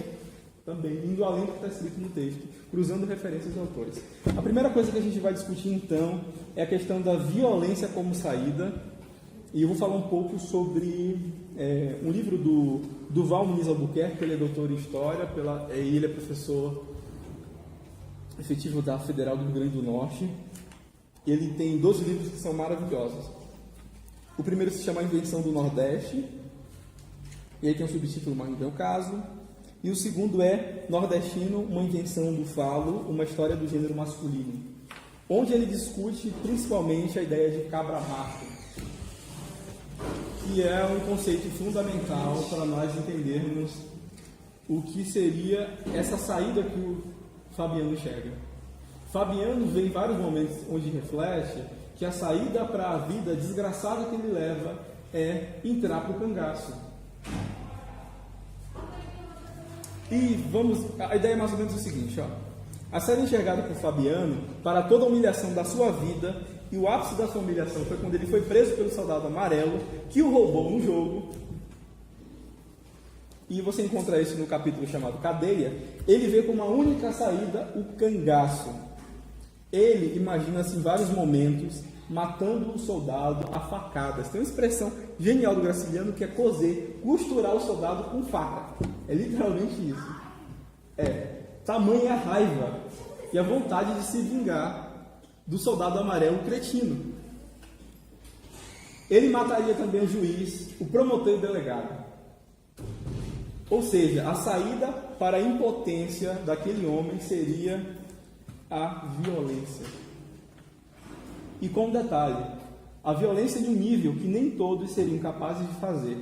indo além do que está escrito no texto, cruzando referências de autores. A primeira coisa que a gente vai discutir, então, é a questão da violência como saída, e eu vou falar um pouco sobre um livro do Durval Muniz Albuquerque, que ele é doutor em História, e ele é professor efetivo da Federal do Rio Grande do Norte. Ele tem 12 livros que são maravilhosos. O primeiro se chama A Invenção do Nordeste, e aí tem um subtítulo, mas não tem o caso. E o segundo é Nordestino, uma invenção do falo, uma história do gênero masculino, onde ele discute principalmente a ideia de cabra-macho, que é um conceito fundamental para nós entendermos o que seria essa saída que o Fabiano enxerga. Fabiano vê em vários momentos onde reflete que a saída para a vida desgraçada que ele leva é entrar para o cangaço. E a ideia é mais ou menos o seguinte, ó. A saída enxergada por Fabiano para toda a humilhação da sua vida, e o ápice da sua humilhação foi quando ele foi preso pelo soldado amarelo, que o roubou no jogo. E você encontra isso no capítulo chamado Cadeia. Ele vê como a única saída o cangaço. Ele imagina-se em vários momentos matando o soldado a facadas. Tem uma expressão genial do Graciliano que é costurar o soldado com faca. É literalmente isso. Tamanha a raiva e a vontade de se vingar do soldado amarelo cretino. Ele mataria também o juiz, o promotor e o delegado. Ou seja, a saída para a impotência daquele homem seria a violência. E com um detalhe, a violência de um nível que nem todos seriam capazes de fazer.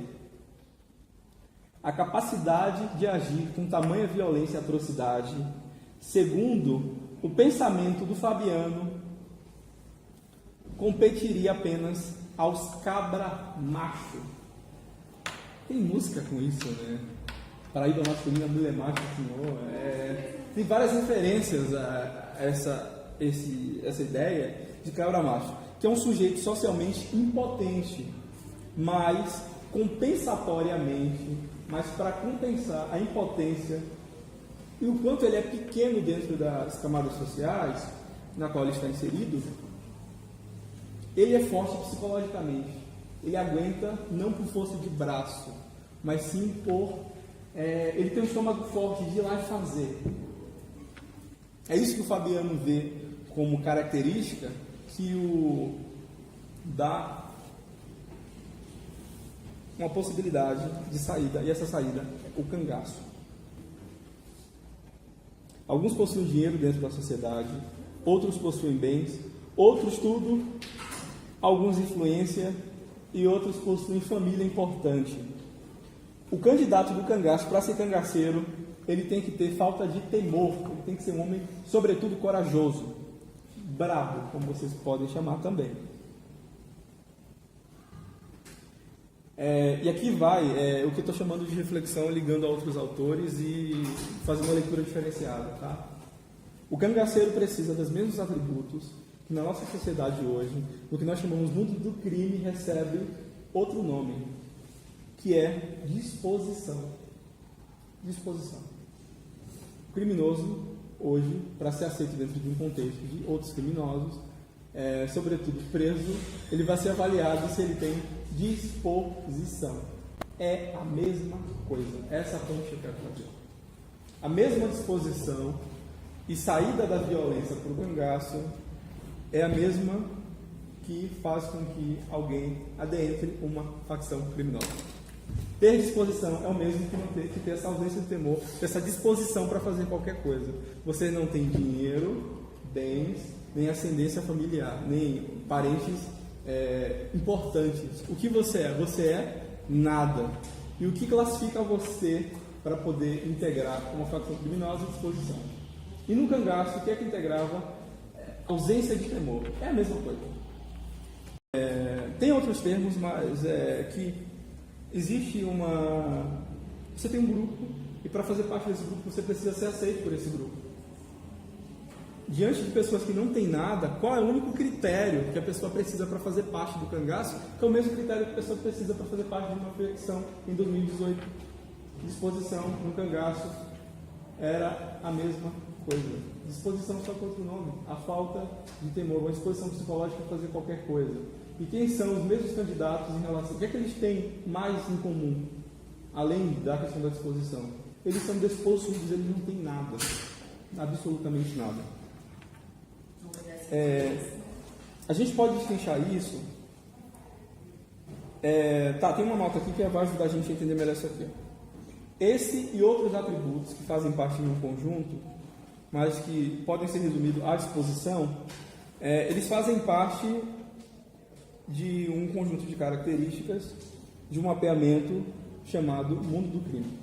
A capacidade de agir com tamanha violência e atrocidade, segundo o pensamento do Fabiano, competiria apenas aos cabra-macho. Tem música com isso, né? Paraíba masculina, mulher macho, senhor. Tem várias referências a essa ideia de cabra-macho, que é um sujeito socialmente impotente, mas compensatoriamente, mas para compensar a impotência e o quanto ele é pequeno dentro das camadas sociais na qual ele está inserido, ele é forte psicologicamente. Ele aguenta não por força de braço, mas sim por... ele tem um estômago forte de ir lá e fazer. É isso que o Fabiano vê como característica que o dá uma possibilidade de saída, e essa saída é o cangaço. Alguns possuem dinheiro dentro da sociedade, outros possuem bens, outros tudo, alguns influência e outros possuem família importante. O candidato do cangaço, para ser cangaceiro, ele tem que ter falta de temor, ele tem que ser um homem, sobretudo, corajoso, brabo, como vocês podem chamar também. E aqui vai o que eu estou chamando de reflexão, ligando a outros autores e fazendo uma leitura diferenciada. Tá? O cangaceiro precisa dos mesmos atributos que na nossa sociedade hoje, o que nós chamamos de mundo do crime, recebe outro nome, que é disposição. Disposição. O criminoso, hoje, para ser aceito dentro de um contexto de outros criminosos, sobretudo preso, ele vai ser avaliado se ele tem disposição. É a mesma coisa. Essa é a ponte que eu quero fazer. A mesma disposição e saída da violência para o cangaço é a mesma que faz com que alguém adentre uma facção criminosa. Ter disposição é o mesmo que não ter, que ter essa ausência de temor, ter essa disposição para fazer qualquer coisa. Você não tem dinheiro, bens, nem ascendência familiar, nem parentes importantes. O que você é? Você é nada. E o que classifica você para poder integrar uma facção criminosa? Disposição. E no cangaço, o que é que integrava? Ausência de temor. É a mesma coisa. Tem outros termos, mas que existe uma... Você tem um grupo, e para fazer parte desse grupo, você precisa ser aceito por esse grupo. Diante de pessoas que não têm nada, qual é o único critério que a pessoa precisa para fazer parte do cangaço? Que é o mesmo critério que a pessoa precisa para fazer parte de uma flexão em 2018. Disposição no cangaço era a mesma coisa. Disposição só com outro nome. A falta de temor, uma disposição psicológica para fazer qualquer coisa. E quem são os mesmos candidatos em relação... O que é que eles têm mais em comum? Além da questão da disposição. Eles são despossuídos, eles não têm nada. Absolutamente nada. A gente pode destrinchar isso. Tem uma nota aqui que vai ajudar a gente a entender melhor isso aqui. Esse e outros atributos que fazem parte de um conjunto, mas que podem ser resumidos à disposição, eles fazem parte de um conjunto de características de um mapeamento chamado mundo do crime.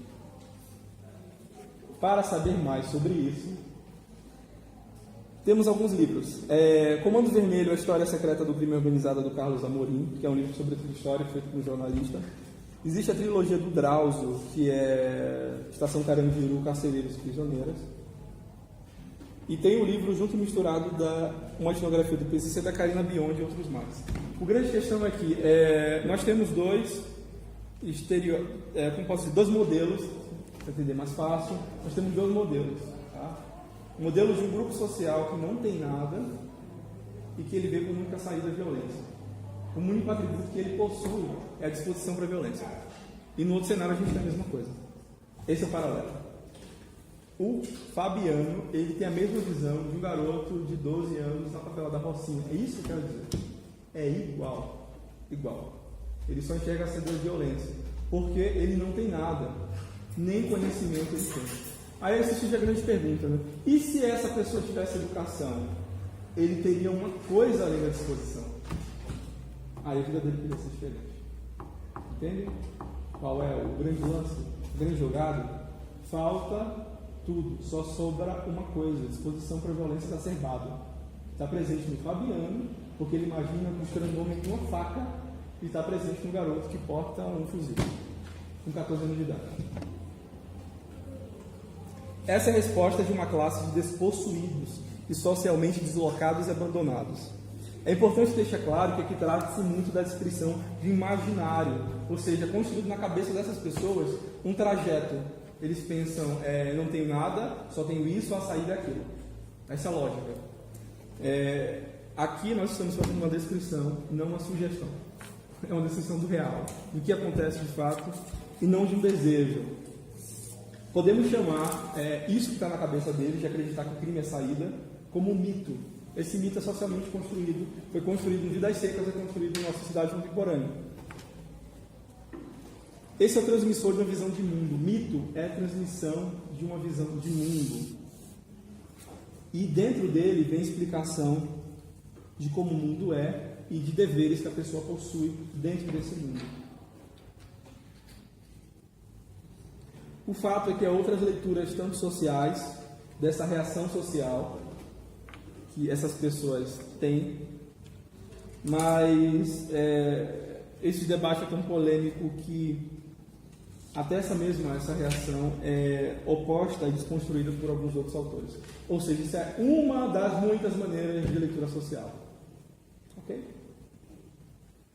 Para saber mais sobre isso, temos alguns livros. Comando Vermelho, a História Secreta do Crime Organizado, do Carlos Amorim, que é um livro sobre história feito por um jornalista. Existe a trilogia do Drauzio, que é Estação Carandiru, Carcereiros e Prisioneiras. E tem o livro junto e misturado uma etnografia do PCC da Karina Biondi e outros mais. O grande questão é que nós temos dois modelos, para entender mais fácil, nós temos dois modelos. Tá? O modelo de um grupo social que não tem nada e que ele vê como única saída a violência. O único atributo que ele possui é a disposição para a violência. E no outro cenário a gente tem a mesma coisa. Esse é o paralelo. O Fabiano, ele tem a mesma visão de um garoto de 12 anos na favela da Rocinha. É isso que eu quero dizer. É igual. Igual. Ele só enxerga a saída da violência. Porque ele não tem nada. Nem conhecimento ele tem. Aí surge a grande pergunta, né? E se essa pessoa tivesse educação? Ele teria uma coisa além da disposição. Aí a vida dele poderia ser diferente. Entende? Qual é o grande lance? O grande jogado? Falta tudo. Só sobra uma coisa. Disposição para a violência exacerbada. Está presente no Fabiano, porque ele imagina costurando um homem com uma faca, e está presente no garoto que porta um fuzil, com 14 anos de idade. Essa é a resposta de uma classe de despossuídos e socialmente deslocados e abandonados. É importante deixar claro que aqui trata-se muito da descrição de imaginário, ou seja, construído na cabeça dessas pessoas um trajeto. Eles pensam, não tenho nada, só tenho isso, a saída é aquilo. Essa é a lógica. Aqui nós estamos fazendo uma descrição, não uma sugestão. É uma descrição do real, do que acontece de fato, e não de um desejo. Podemos chamar isso que está na cabeça dele, de acreditar que o crime é saída, como um mito. Esse mito é socialmente construído, foi construído em Vidas Secas, é construído na nossa sociedade contemporânea. Esse é o transmissor de uma visão de mundo. Mito é a transmissão de uma visão de mundo. E dentro dele vem a explicação de como o mundo é e de deveres que a pessoa possui dentro desse mundo. O fato é que há outras leituras, tanto sociais, dessa reação social que essas pessoas têm, mas esse debate é tão polêmico que até essa reação é oposta e desconstruída por alguns outros autores. Ou seja, isso é uma das muitas maneiras de leitura social. Ok?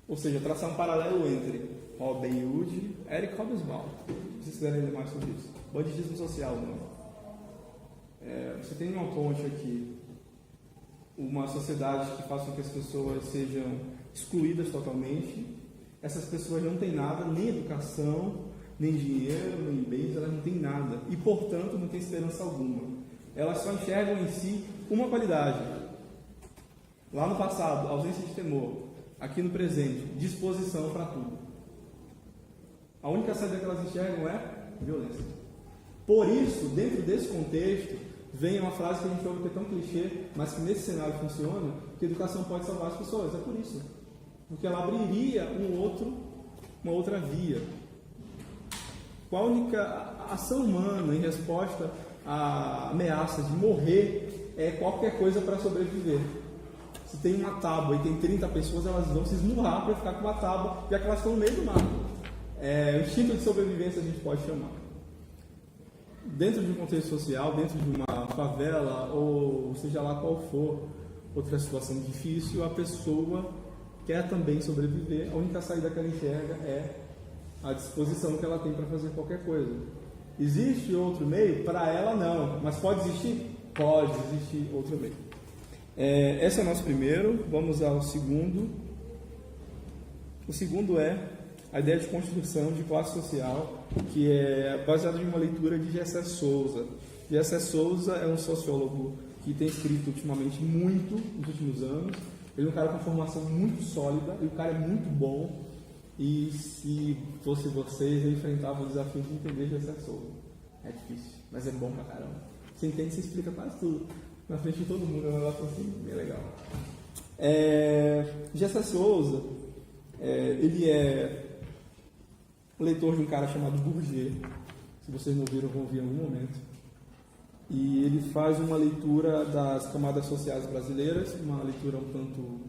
Ou seja, traçar um paralelo entre Robin Hood e Eric Hobsbawm. Se vocês quiserem ler mais sobre isso. Banditismo social, não. Você tem uma ponte aqui, uma sociedade que faça com que as pessoas sejam excluídas totalmente. Essas pessoas não têm nada, nem educação, nem dinheiro, nem bens, elas não têm nada. E, portanto, não têm esperança alguma. Elas só enxergam em si uma qualidade. Lá no passado, ausência de temor. Aqui no presente, disposição para tudo. A única saída que elas enxergam é violência. Por isso, dentro desse contexto, vem uma frase que a gente ouve que é tão clichê, mas que nesse cenário funciona, que a educação pode salvar as pessoas. É por isso. Porque ela abriria uma outra via. Qual a única ação humana em resposta à ameaça de morrer é qualquer coisa para sobreviver. Se tem uma tábua e tem 30 pessoas, elas vão se esmurrar para ficar com uma tábua, já que elas estão no meio do mar. O instinto de sobrevivência a gente pode chamar. Dentro de um contexto social, dentro de uma favela, ou seja lá qual for outra situação difícil, a pessoa quer também sobreviver. A única saída que ela enxerga é a disposição que ela tem para fazer qualquer coisa. Existe outro meio? Para ela não, mas pode existir? Pode existir outro meio. Esse é o nosso primeiro. Vamos ao segundo. O segundo é a ideia de construção de classe social, que é baseada em uma leitura de Gessé Souza. Gessé Souza é um sociólogo que tem escrito ultimamente muito nos últimos anos. Ele é um cara com formação muito sólida e o cara é muito bom. E se fosse vocês, eu enfrentava o desafio de entender Gessé Souza. É difícil, mas é bom pra caramba. Você entende, você explica quase tudo na frente de todo mundo. É um negócio assim, bem legal. Gessé Souza, ele é leitor de um cara chamado Bourdieu. Se vocês não viram, vão ver em algum momento. E ele faz uma leitura das camadas sociais brasileiras, uma leitura um tanto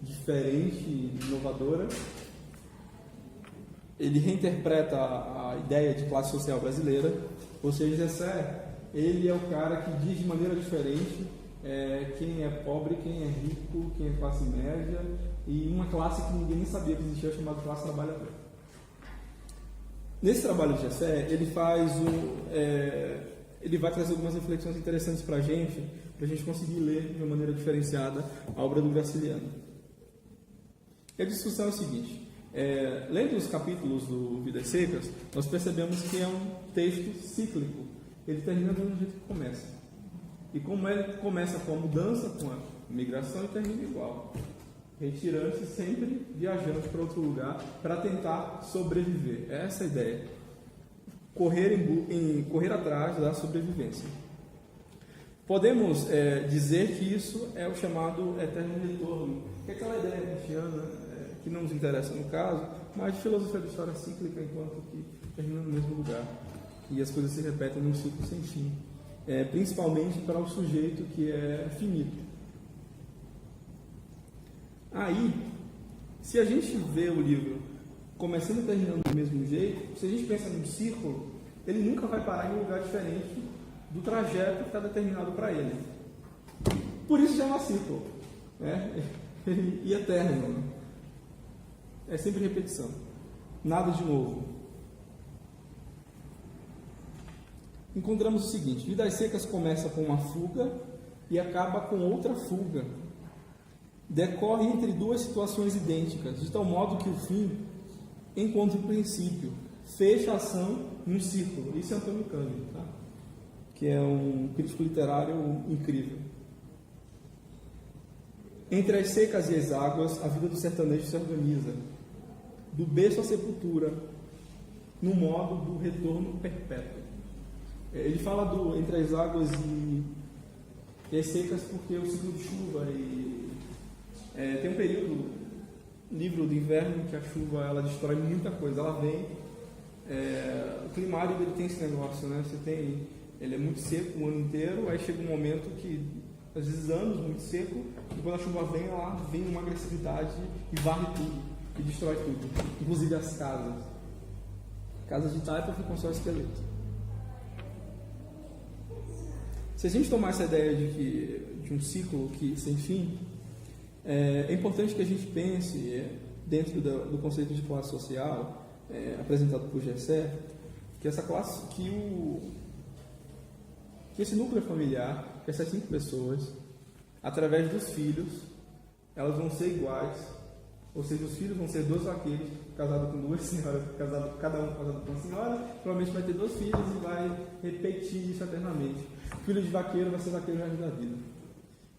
diferente e inovadora. Ele reinterpreta a ideia de classe social brasileira, ou seja, Gessé, ele é o cara que diz de maneira diferente quem é pobre, quem é rico, quem é classe média, e uma classe que ninguém nem sabia que existia, chamada classe trabalhadora. Nesse trabalho de Gessé, ele vai trazer algumas reflexões interessantes para a gente conseguir ler de uma maneira diferenciada a obra do Graciliano. E a discussão é o seguinte: lendo os capítulos do Vidas Secas, nós percebemos que é um texto cíclico. Ele termina do jeito que começa. E como ele começa com a mudança, com a migração, e termina igual. Retirando-se, sempre viajando para outro lugar para tentar sobreviver. Essa é a ideia. Correr atrás da sobrevivência. Podemos dizer que isso é o chamado eterno retorno, que é aquela ideia kantiana, que não nos interessa no caso, mas de filosofia da história cíclica, enquanto que termina no mesmo lugar. E as coisas se repetem num ciclo sem fim. Principalmente para o sujeito que é finito. Aí, se a gente vê o livro começando e terminando do mesmo jeito, se a gente pensa num círculo, ele nunca vai parar em um lugar diferente do trajeto que está determinado para ele. Por isso chama círculo, e eterno. É sempre repetição, nada de novo. Encontramos o seguinte: Vidas Secas começa com uma fuga e acaba com outra fuga. Decorre entre duas situações idênticas, de tal modo que o fim encontra o princípio. fecha a ação em um círculo. Isso é Antônio Cândido, tá? Que é um crítico literário incrível. Entre as secas e as águas, a vida do sertanejo se organiza, do berço à sepultura, no modo do retorno perpétuo. Ele fala entre as águas e as secas porque o ciclo de chuva tem um período, livro do inverno, que a chuva ela destrói muita coisa, ela vem, o climário ele tem esse negócio, né? Ele é muito seco o ano inteiro, aí chega um momento que, às vezes anos muito seco, e quando a chuva vem, ela vem uma agressividade e varre tudo, e destrói tudo, inclusive as casas. Casas de taipa ficam só esqueleto. Se a gente tomar essa ideia de um ciclo sem fim, é importante que a gente pense, dentro do conceito de classe social, apresentado por Gessé, que essa classe, que esse núcleo familiar, que essas 5 pessoas, através dos filhos, elas vão ser iguais, ou seja, os filhos vão ser 2 vaqueiros, casados com 2 senhoras, cada um casado com uma senhora, provavelmente vai ter 2 filhos e vai repetir isso eternamente. O filho de vaqueiro vai ser vaqueiro o resto da vida.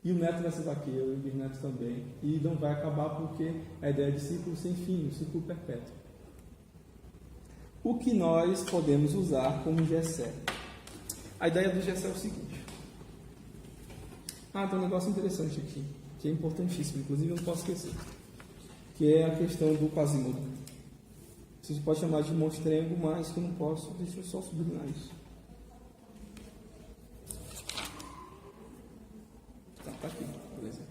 E o neto vai ser vaqueiro, e o bisneto também. E não vai acabar porque a ideia de ciclo sem fim, um ciclo perpétuo. O que nós podemos usar como Gessé? A ideia do Gessé é o seguinte. Tem um negócio interessante aqui, que é importantíssimo, inclusive eu não posso esquecer, que é a questão do Quasimodo. Você pode chamar de monstrengo, mas que eu não posso, deixa eu só sublinhar isso. Tá aqui, por exemplo.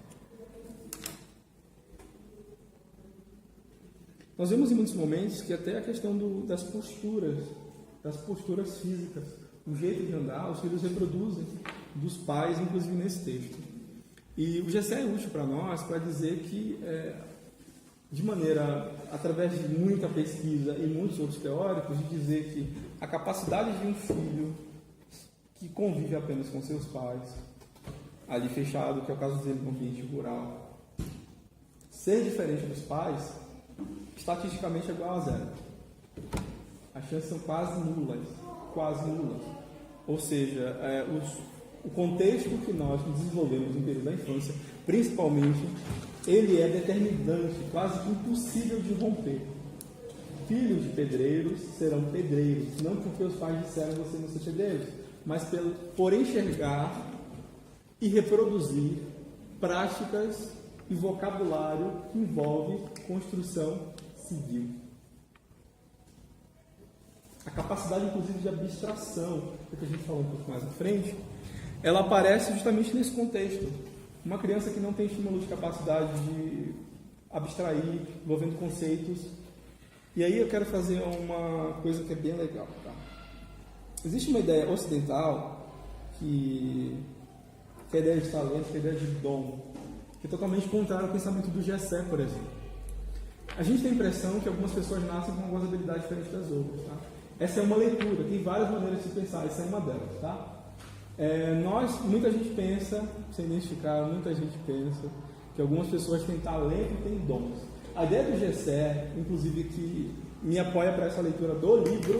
Nós vemos em muitos momentos que até a questão das posturas físicas, o jeito de andar, os filhos reproduzem dos pais, inclusive nesse texto. E o Gessé é útil para nós para dizer que, de maneira, através de muita pesquisa e muitos outros teóricos, de dizer que a capacidade de um filho que convive apenas com seus pais, ali fechado, que é o caso dele no ambiente rural, ser diferente dos pais, estatisticamente é igual a 0. As chances são quase nulas. Ou seja, o contexto que nós desenvolvemos no período da infância, principalmente, ele é determinante, quase que impossível de romper. Filhos de pedreiros serão pedreiros, não porque os pais disseram que você não ser pedreiros, mas por enxergar e reproduzir práticas e vocabulário que envolve construção civil. A capacidade, inclusive, de abstração, que a gente falou um pouco mais à frente, ela aparece justamente nesse contexto. Uma criança que não tem estímulo de capacidade de abstrair, envolvendo conceitos. E aí eu quero fazer uma coisa que é bem legal. Tá? Existe uma ideia ocidental que é a ideia de talento, que é a ideia de dom, que é totalmente contrária ao pensamento do Gessé, por exemplo. A gente tem a impressão que algumas pessoas nascem com algumas habilidades diferentes das outras. Tá? Essa é uma leitura, tem várias maneiras de pensar, essa é uma delas. Tá? Muita gente pensa, sem identificar, muita gente pensa que algumas pessoas têm talento e têm dons. A ideia do Gessé, inclusive, que me apoia para essa leitura do livro,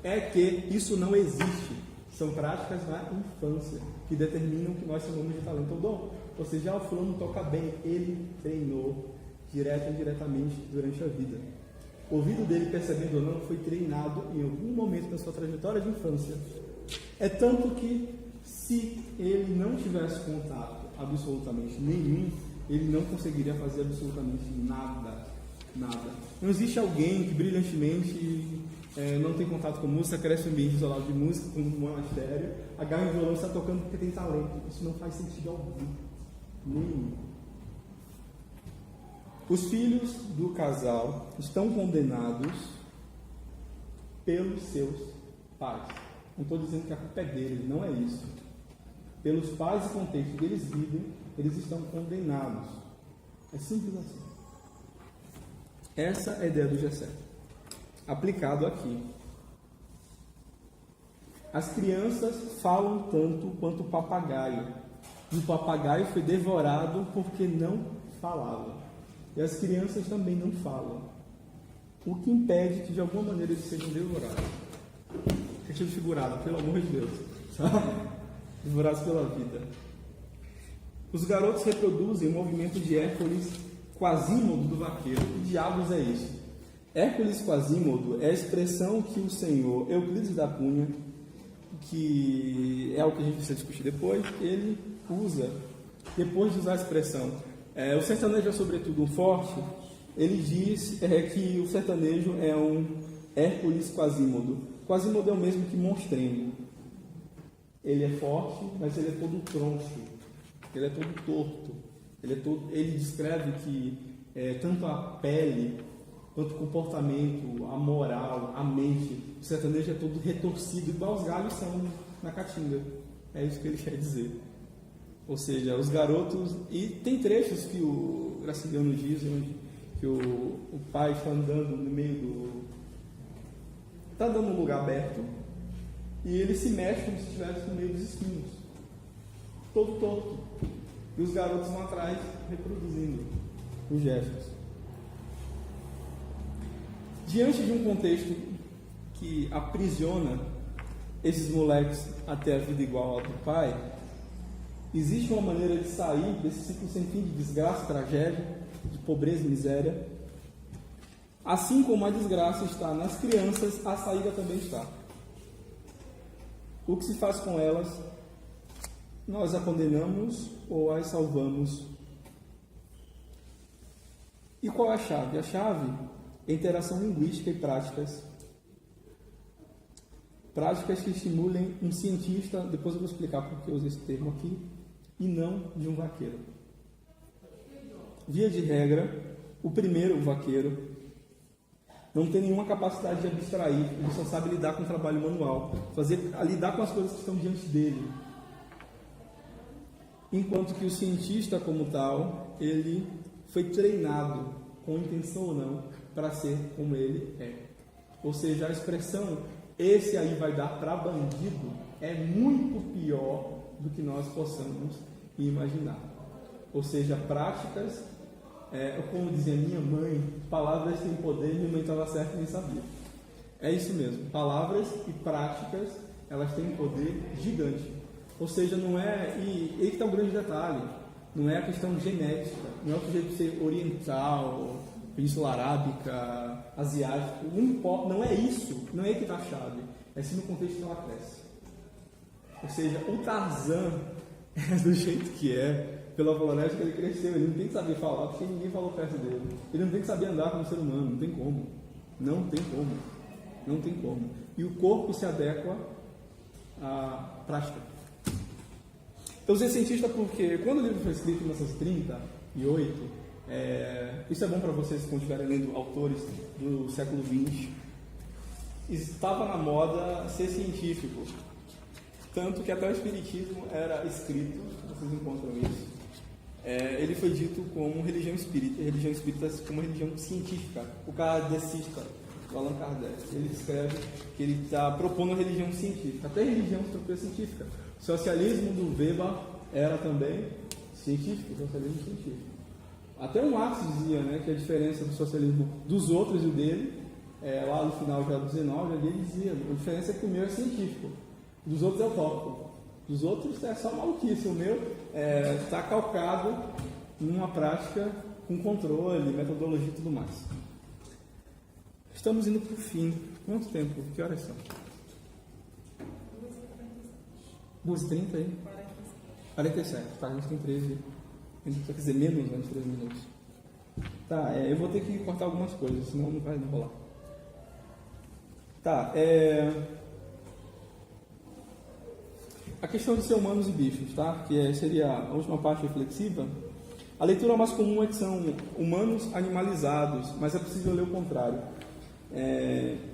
é que isso não existe. São práticas na infância que determinam o que nós chamamos de talento ou dom. Ou seja, o fulano toca bem, ele treinou direto ou indiretamente durante a vida. O ouvido dele, percebendo ou não, foi treinado em algum momento da sua trajetória de infância. É tanto que, se ele não tivesse contato absolutamente nenhum, ele não conseguiria fazer absolutamente nada. Não existe alguém que brilhantemente não tem contato com música, cresce em um ambiente isolado de música, como um monastério, agarra o violão e está tocando porque tem talento. Isso não faz sentido algum. Nenhum. Os filhos do casal estão condenados pelos seus pais. Não estou dizendo que a culpa é deles, não é isso. Pelos pais e contexto que eles vivem, eles estão condenados. É simples assim. Essa é a ideia do Gessé. Aplicado aqui. As crianças falam tanto quanto o papagaio. E o papagaio foi devorado porque não falava. E as crianças também não falam. o que impede que de alguma maneira eles sejam devorados. Sentido figurado, pelo amor de Deus, sabe? Devorados pela vida. Os garotos reproduzem o movimento de Hércules Quasímodo do vaqueiro. Que diabos é isso? Hércules Quasímodo é a expressão que o senhor Euclides da Cunha, que é o que a gente precisa discutir depois, ele usa, depois de usar a expressão. O sertanejo é sobretudo um forte, ele diz que o sertanejo é um Hércules Quasímodo. Quasímodo é o mesmo que monstrengo. Ele é forte, mas ele é todo troncho, ele é todo torto. Ele descreve que tanto a pele, quanto o comportamento, a moral, a mente, o sertanejo é todo retorcido, igual os galhos são na caatinga. É isso que ele quer dizer. Ou seja, os garotos... E tem trechos que o Graciliano diz, onde que o pai está andando no meio do... Está andando num lugar aberto, e ele se mexe como se estivesse no meio dos espinhos. Todo torto. E os garotos vão atrás, reproduzindo os gestos. Diante de um contexto que aprisiona esses moleques até a vida igual ao do pai, existe uma maneira de sair desse ciclo sem fim de desgraça, tragédia, de pobreza e miséria. Assim como a desgraça está nas crianças, a saída também está. O que se faz com elas? Nós a condenamos ou as salvamos? E qual é a chave? A chave é interação linguística e práticas. Práticas que estimulem um cientista, depois eu vou explicar por que eu uso esse termo aqui, e não de um vaqueiro. Via de regra, o primeiro, o vaqueiro, não tem nenhuma capacidade de abstrair, ele só sabe lidar com o trabalho manual, lidar com as coisas que estão diante dele. Enquanto que o cientista, como tal, ele foi treinado, com intenção ou não, para ser como ele é. Ou seja, a expressão esse aí vai dar para bandido é muito pior do que nós possamos imaginar. Ou seja, práticas, como dizia minha mãe, palavras têm poder, minha mãe estava certa e nem sabia. É isso mesmo, palavras e práticas, elas têm um poder gigante. Ou seja, não é, e aí que está um grande detalhe, não é a questão genética, não é o sujeito de ser oriental, Península Arábica, asiático, não é isso, não é aí que está a chave, é sim no contexto que ela cresce. Ou seja, o Tarzan é do jeito que é, pela floresta que ele cresceu, ele não tem que saber falar, porque ninguém falou perto dele, ele não tem que saber andar como ser humano, não tem como, não tem como, não tem como. E o corpo se adequa à prática. Eu sou cientista porque quando o livro foi escrito em 1938, isso é bom para vocês quando estiverem lendo autores do século XX, estava na moda ser científico, tanto que até o espiritismo era escrito, vocês encontram isso, ele foi dito como religião espírita como religião científica. O kardecista, o Allan Kardec, ele descreve que ele está propondo a religião científica, até religião estrutura científica. O socialismo do Weber era também científico, socialismo científico. Até o Marx dizia, que a diferença do socialismo dos outros e o dele, lá no final já do 19, ele dizia, a diferença é que o meu é científico, dos outros é utópico, dos outros é só maluquice, o meu está calcado numa prática com controle, metodologia e tudo mais. Estamos indo para o fim. Quanto tempo? Que horas são? 2h30 aí? 47, tá, a gente tem 13, quer dizer, menos de 3 minutos. Tá, eu vou ter que cortar algumas coisas, senão não vai rolar. Tá, a questão de ser humanos e bichos, tá? Que seria a última parte reflexiva. A leitura mais comum é que são humanos animalizados, mas é possível ler o contrário.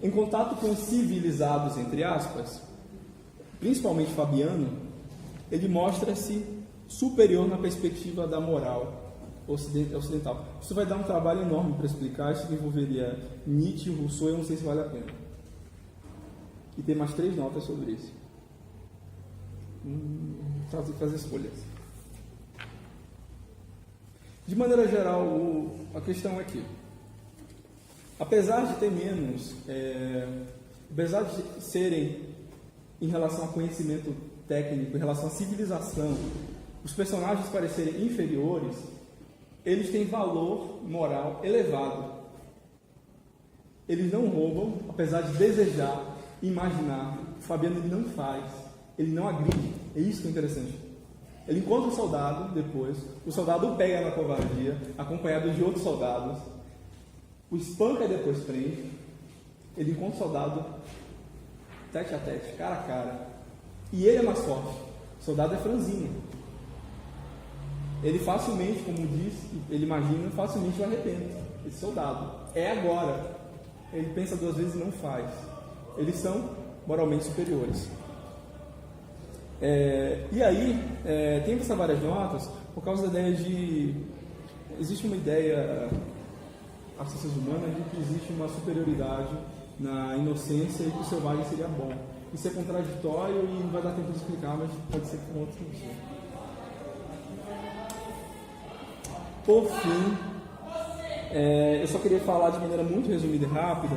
Em contato com civilizados, entre aspas, principalmente Fabiano, ele mostra-se superior na perspectiva da moral ocidental. Isso vai dar um trabalho enorme para explicar, isso envolveria Nietzsche, Rousseau, eu não sei se vale a pena. E tem mais 3 notas sobre isso. Fazer escolhas. De maneira geral, a questão é que apesar de ter menos, apesar de serem em relação a conhecimento técnico, em relação à civilização, os personagens parecerem inferiores, eles têm valor moral elevado. Eles não roubam, apesar de desejar, imaginar. O Fabiano ele não faz, ele não agride. É isso que é interessante. Ele encontra o soldado depois, o soldado o pega na covardia, acompanhado de outros soldados, o espanca e depois prende. Ele encontra o soldado tete a tete, cara a cara. E ele é mais forte. O soldado é franzino. Ele facilmente, como diz, ele imagina, facilmente o arrepende. Esse soldado. É agora. Ele pensa duas vezes e não faz. Eles são moralmente superiores. E aí, tem essas várias notas por causa da ideia de... Existe uma ideia, as ciências humanas, de que existe uma superioridade na inocência e que o selvagem seria bom. Isso é contraditório e não vai dar tempo de explicar, mas pode ser com outro sentido. Por fim, eu só queria falar de maneira muito resumida e rápida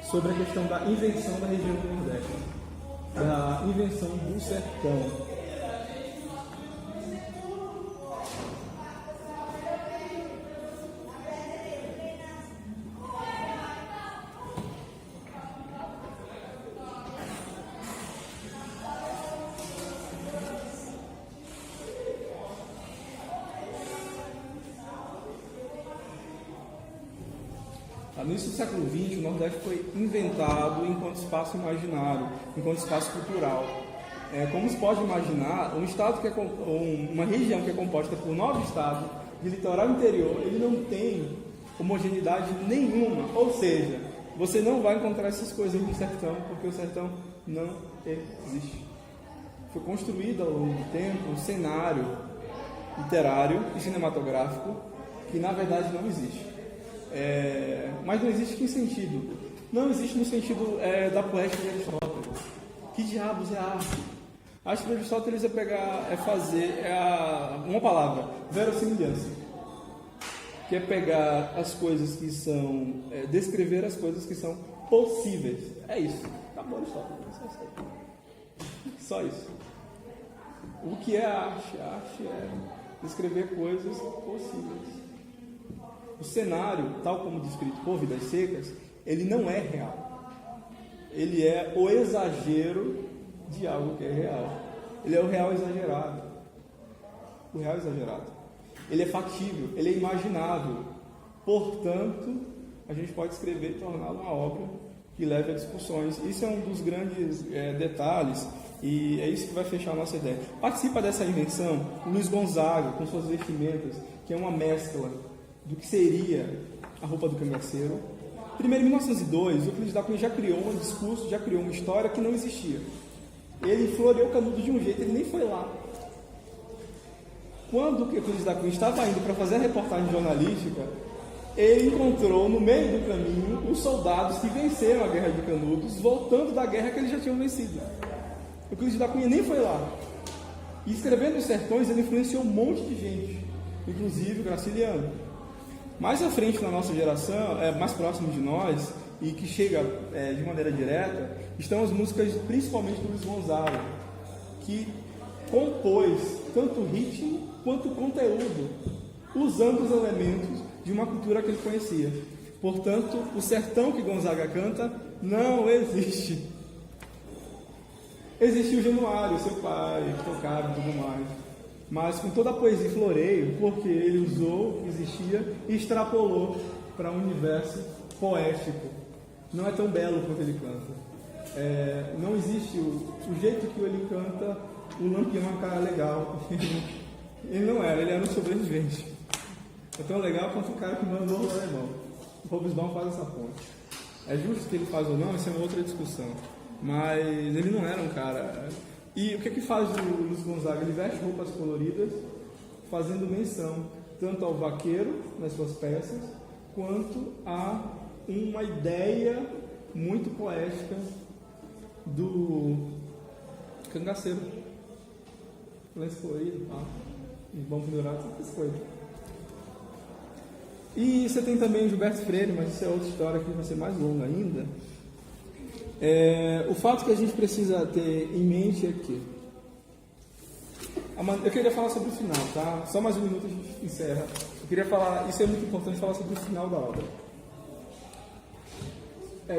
sobre a questão da invenção da região do Nordeste, da invenção do sertão. No início do século XX, o Nordeste foi inventado enquanto espaço imaginário, enquanto espaço cultural. Como se pode imaginar, um estado uma região que é composta por 9 estados de litoral interior, ele não tem homogeneidade nenhuma. Ou seja, você não vai encontrar essas coisas no sertão, porque o sertão não existe. Foi construído ao longo do tempo um cenário literário e cinematográfico que na verdade não existe. Mas não existe em que sentido? Não existe no sentido da poética de Aristóteles. Que diabos é a arte? A arte de Aristóteles fazer uma palavra, verossimilhança, que é pegar as coisas que são, descrever as coisas que são possíveis. É isso. Acabou Aristóteles. Só isso. O que é a arte? A arte é descrever coisas possíveis. O cenário, tal como descrito por Vidas Secas, ele não é real. Ele é o exagero de algo que é real. Ele é o real exagerado. O real exagerado. Ele é factível, ele é imaginável. Portanto, a gente pode escrever e torná-lo uma obra que leve a discussões. Isso é um dos grandes detalhes e é isso que vai fechar a nossa ideia. Participa dessa invenção o Luiz Gonzaga, com suas vestimentas, que é uma mescla do que seria a roupa do cangaceiro. Primeiro, em 1902, Euclides da Cunha já criou um discurso, já criou uma história que não existia. Ele floreou Canudo de um jeito, ele nem foi lá. Quando Euclides da Cunha estava indo para fazer a reportagem jornalística, ele encontrou no meio do caminho os soldados que venceram a Guerra de Canudos, voltando da guerra que eles já tinham vencido. Euclides da Cunha nem foi lá. E escrevendo Os Sertões, ele influenciou um monte de gente, inclusive o Graciliano. Mais à frente na nossa geração, mais próximo de nós, e que chega de maneira direta, estão as músicas principalmente do Luiz Gonzaga, que compôs tanto ritmo quanto conteúdo, usando os elementos de uma cultura que ele conhecia. Portanto, o sertão que Gonzaga canta não existe. Existiu o Januário, seu pai, que tocava e tudo mais. Mas com toda a poesia e floreio, porque ele usou o que existia e extrapolou para um universo poético. Não é tão belo quanto ele canta. Não existe o jeito que ele canta, o Lampião é um cara legal. Ele não era, ele era um sobrevivente. É tão legal quanto o cara que mandou o alemão. O Hobsbawm faz essa ponte. É justo que ele faz ou não, isso é uma outra discussão. Mas ele não era um cara... E o que faz o Luiz Gonzaga? Ele veste roupas coloridas, fazendo menção tanto ao vaqueiro nas suas peças, quanto a uma ideia muito poética do cangaceiro. Lenço colorido, vamos pendurar essas coisas. E você tem também o Gilberto Freire, mas isso é outra história que vai ser mais longa ainda. O fato que a gente precisa ter em mente é que eu queria falar sobre o final, tá? Só mais um minuto a gente encerra. Eu queria falar, isso é muito importante, falar sobre o final da obra.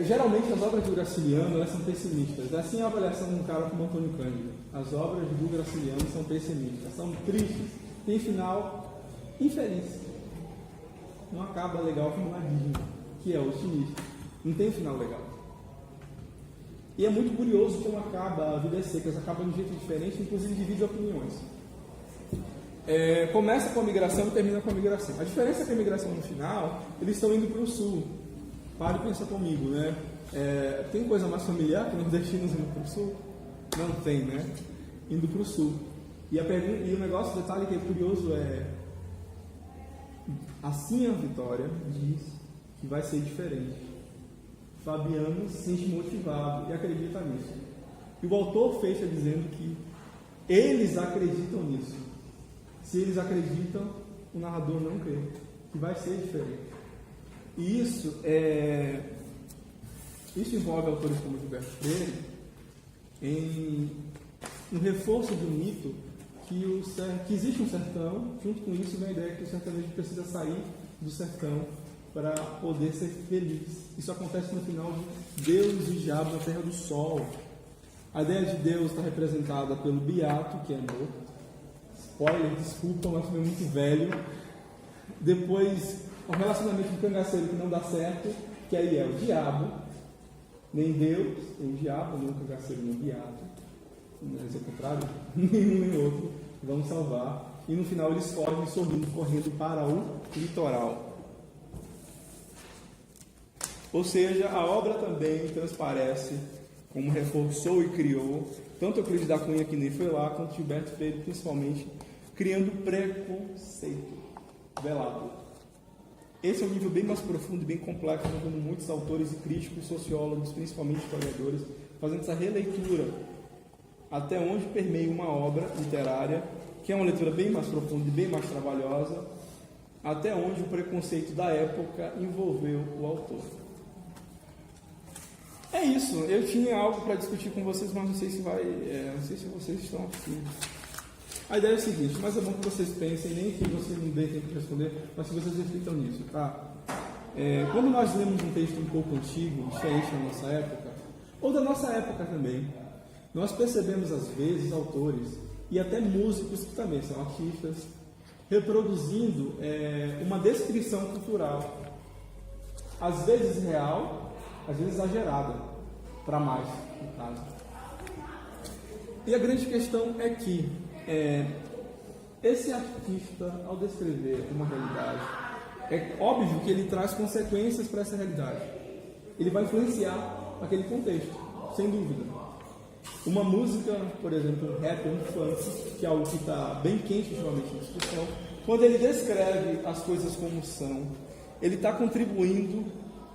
Geralmente as obras do Graciliano elas são pessimistas. Assim é a avaliação de um cara como Antônio Cândido. As obras do Graciliano são pessimistas, são tristes, tem final infeliz. Não acaba legal como na Disney, que é otimista. Não tem final legal. E é muito curioso como acaba a Vidas Secas, acaba de um jeito diferente, inclusive divide opiniões. Começa com a migração e termina com a migração. A diferença é que a migração no final, eles estão indo para o sul. Pare e pensa comigo, né? Tem coisa mais familiar que nordestinos indo para o sul? Não tem, né? Indo para o sul. E o negócio, o detalhe que é curioso assim a Vitória diz que vai ser diferente. Fabiano se sente motivado e acredita nisso. E o autor fecha dizendo que eles acreditam nisso. Se eles acreditam, o narrador não crê, que vai ser diferente. E isso envolve autores como Gilberto Freire em um reforço do mito que existe um sertão. Junto com isso vem a ideia que o sertanejo precisa sair do sertão para poder ser feliz. Isso acontece no final de Deus e Diabo na Terra do Sol. A ideia de Deus está representada pelo Beato, que é morto. Spoiler, desculpa, mas foi muito velho. Depois, o relacionamento do cangaceiro que não dá certo, que aí é o diabo. Nem Deus, nem o diabo, nem o cangaceiro, nem o Beato. Mas é o contrário, nenhum nem outro vão salvar. E no final eles fogem sorrindo, correndo para o litoral. Ou seja, a obra também transparece como reforçou e criou, tanto Euclides da Cunha, que nem foi lá, quanto Gilberto Freire, principalmente, criando preconceito velado. Esse é um nível bem mais profundo e bem complexo, envolvendo muitos autores e críticos, sociólogos, principalmente historiadores, fazendo essa releitura até onde permeia uma obra literária, que é uma leitura bem mais profunda e bem mais trabalhosa, até onde o preconceito da época envolveu o autor. É isso, eu tinha algo para discutir com vocês, mas não sei se vocês estão afim. A ideia é a seguinte, mas é bom que vocês pensem, nem que você não dê tempo de responder, mas que vocês reflitam nisso, tá? Quando nós lemos um texto um pouco antigo, diferente da nossa época, ou da nossa época também, nós percebemos às vezes autores, e até músicos que também são artistas, reproduzindo uma descrição cultural, às vezes real, às vezes exagerada, para mais, no caso. E a grande questão é que esse artista, ao descrever uma realidade, é óbvio que ele traz consequências para essa realidade. Ele vai influenciar aquele contexto, sem dúvida. Uma música, por exemplo, um rap, um funk, que é algo que está bem quente ultimamente na discussão, quando ele descreve as coisas como são, ele está contribuindo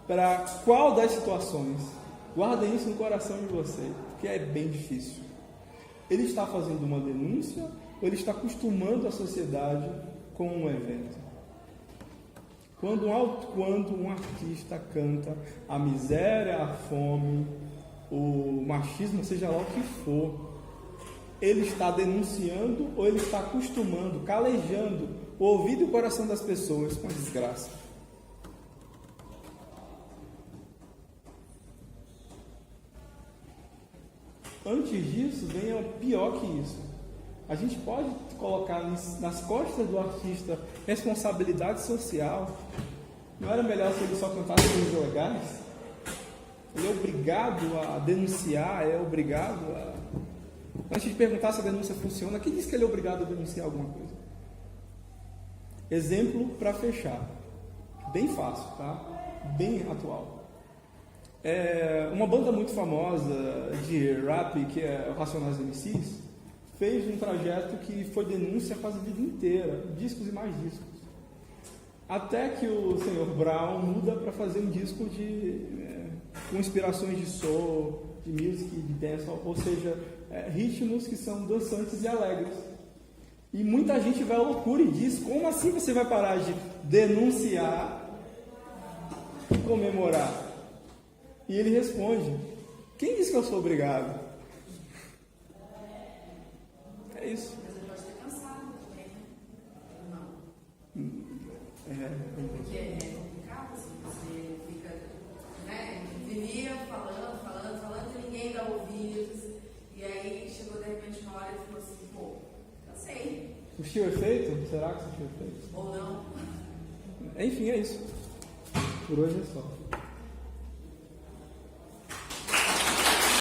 para qual das situações? Guardem isso no coração de vocês, porque é bem difícil. Ele está fazendo uma denúncia ou ele está acostumando a sociedade com um evento? Quando um artista canta a miséria, a fome, o machismo, seja lá o que for, ele está denunciando ou ele está acostumando, calejando o ouvido e o coração das pessoas com a desgraça? Antes disso, vem o pior que isso. A gente pode colocar nas costas do artista responsabilidade social. Não era melhor se ele só cantasse coisas legais? Ele é obrigado a denunciar, é obrigado a... Antes de perguntar se a denúncia funciona, quem disse que ele é obrigado a denunciar alguma coisa? Exemplo para fechar. Bem fácil, tá? Bem atual. Uma banda muito famosa de rap, que é o Racionais MCs, fez um trajeto que foi denúncia quase a vida inteira, discos e mais discos. Até que o Sr. Brown muda para fazer um disco com inspirações de soul, de music, de dance, ou seja, ritmos que são dançantes e alegres. E muita gente vai à loucura e diz: como assim você vai parar de denunciar e comemorar? E ele responde: quem disse que eu sou obrigado? É isso. Mas ele pode ter cansado também, né? É, Porque é complicado, assim, você fica, né? Vivia falando, e ninguém dá ouvidos. E aí chegou de repente uma hora e falou assim: pô, cansei. surtiu efeito? Será que surtiu efeito? Ou não? Enfim, é isso. Por hoje é só.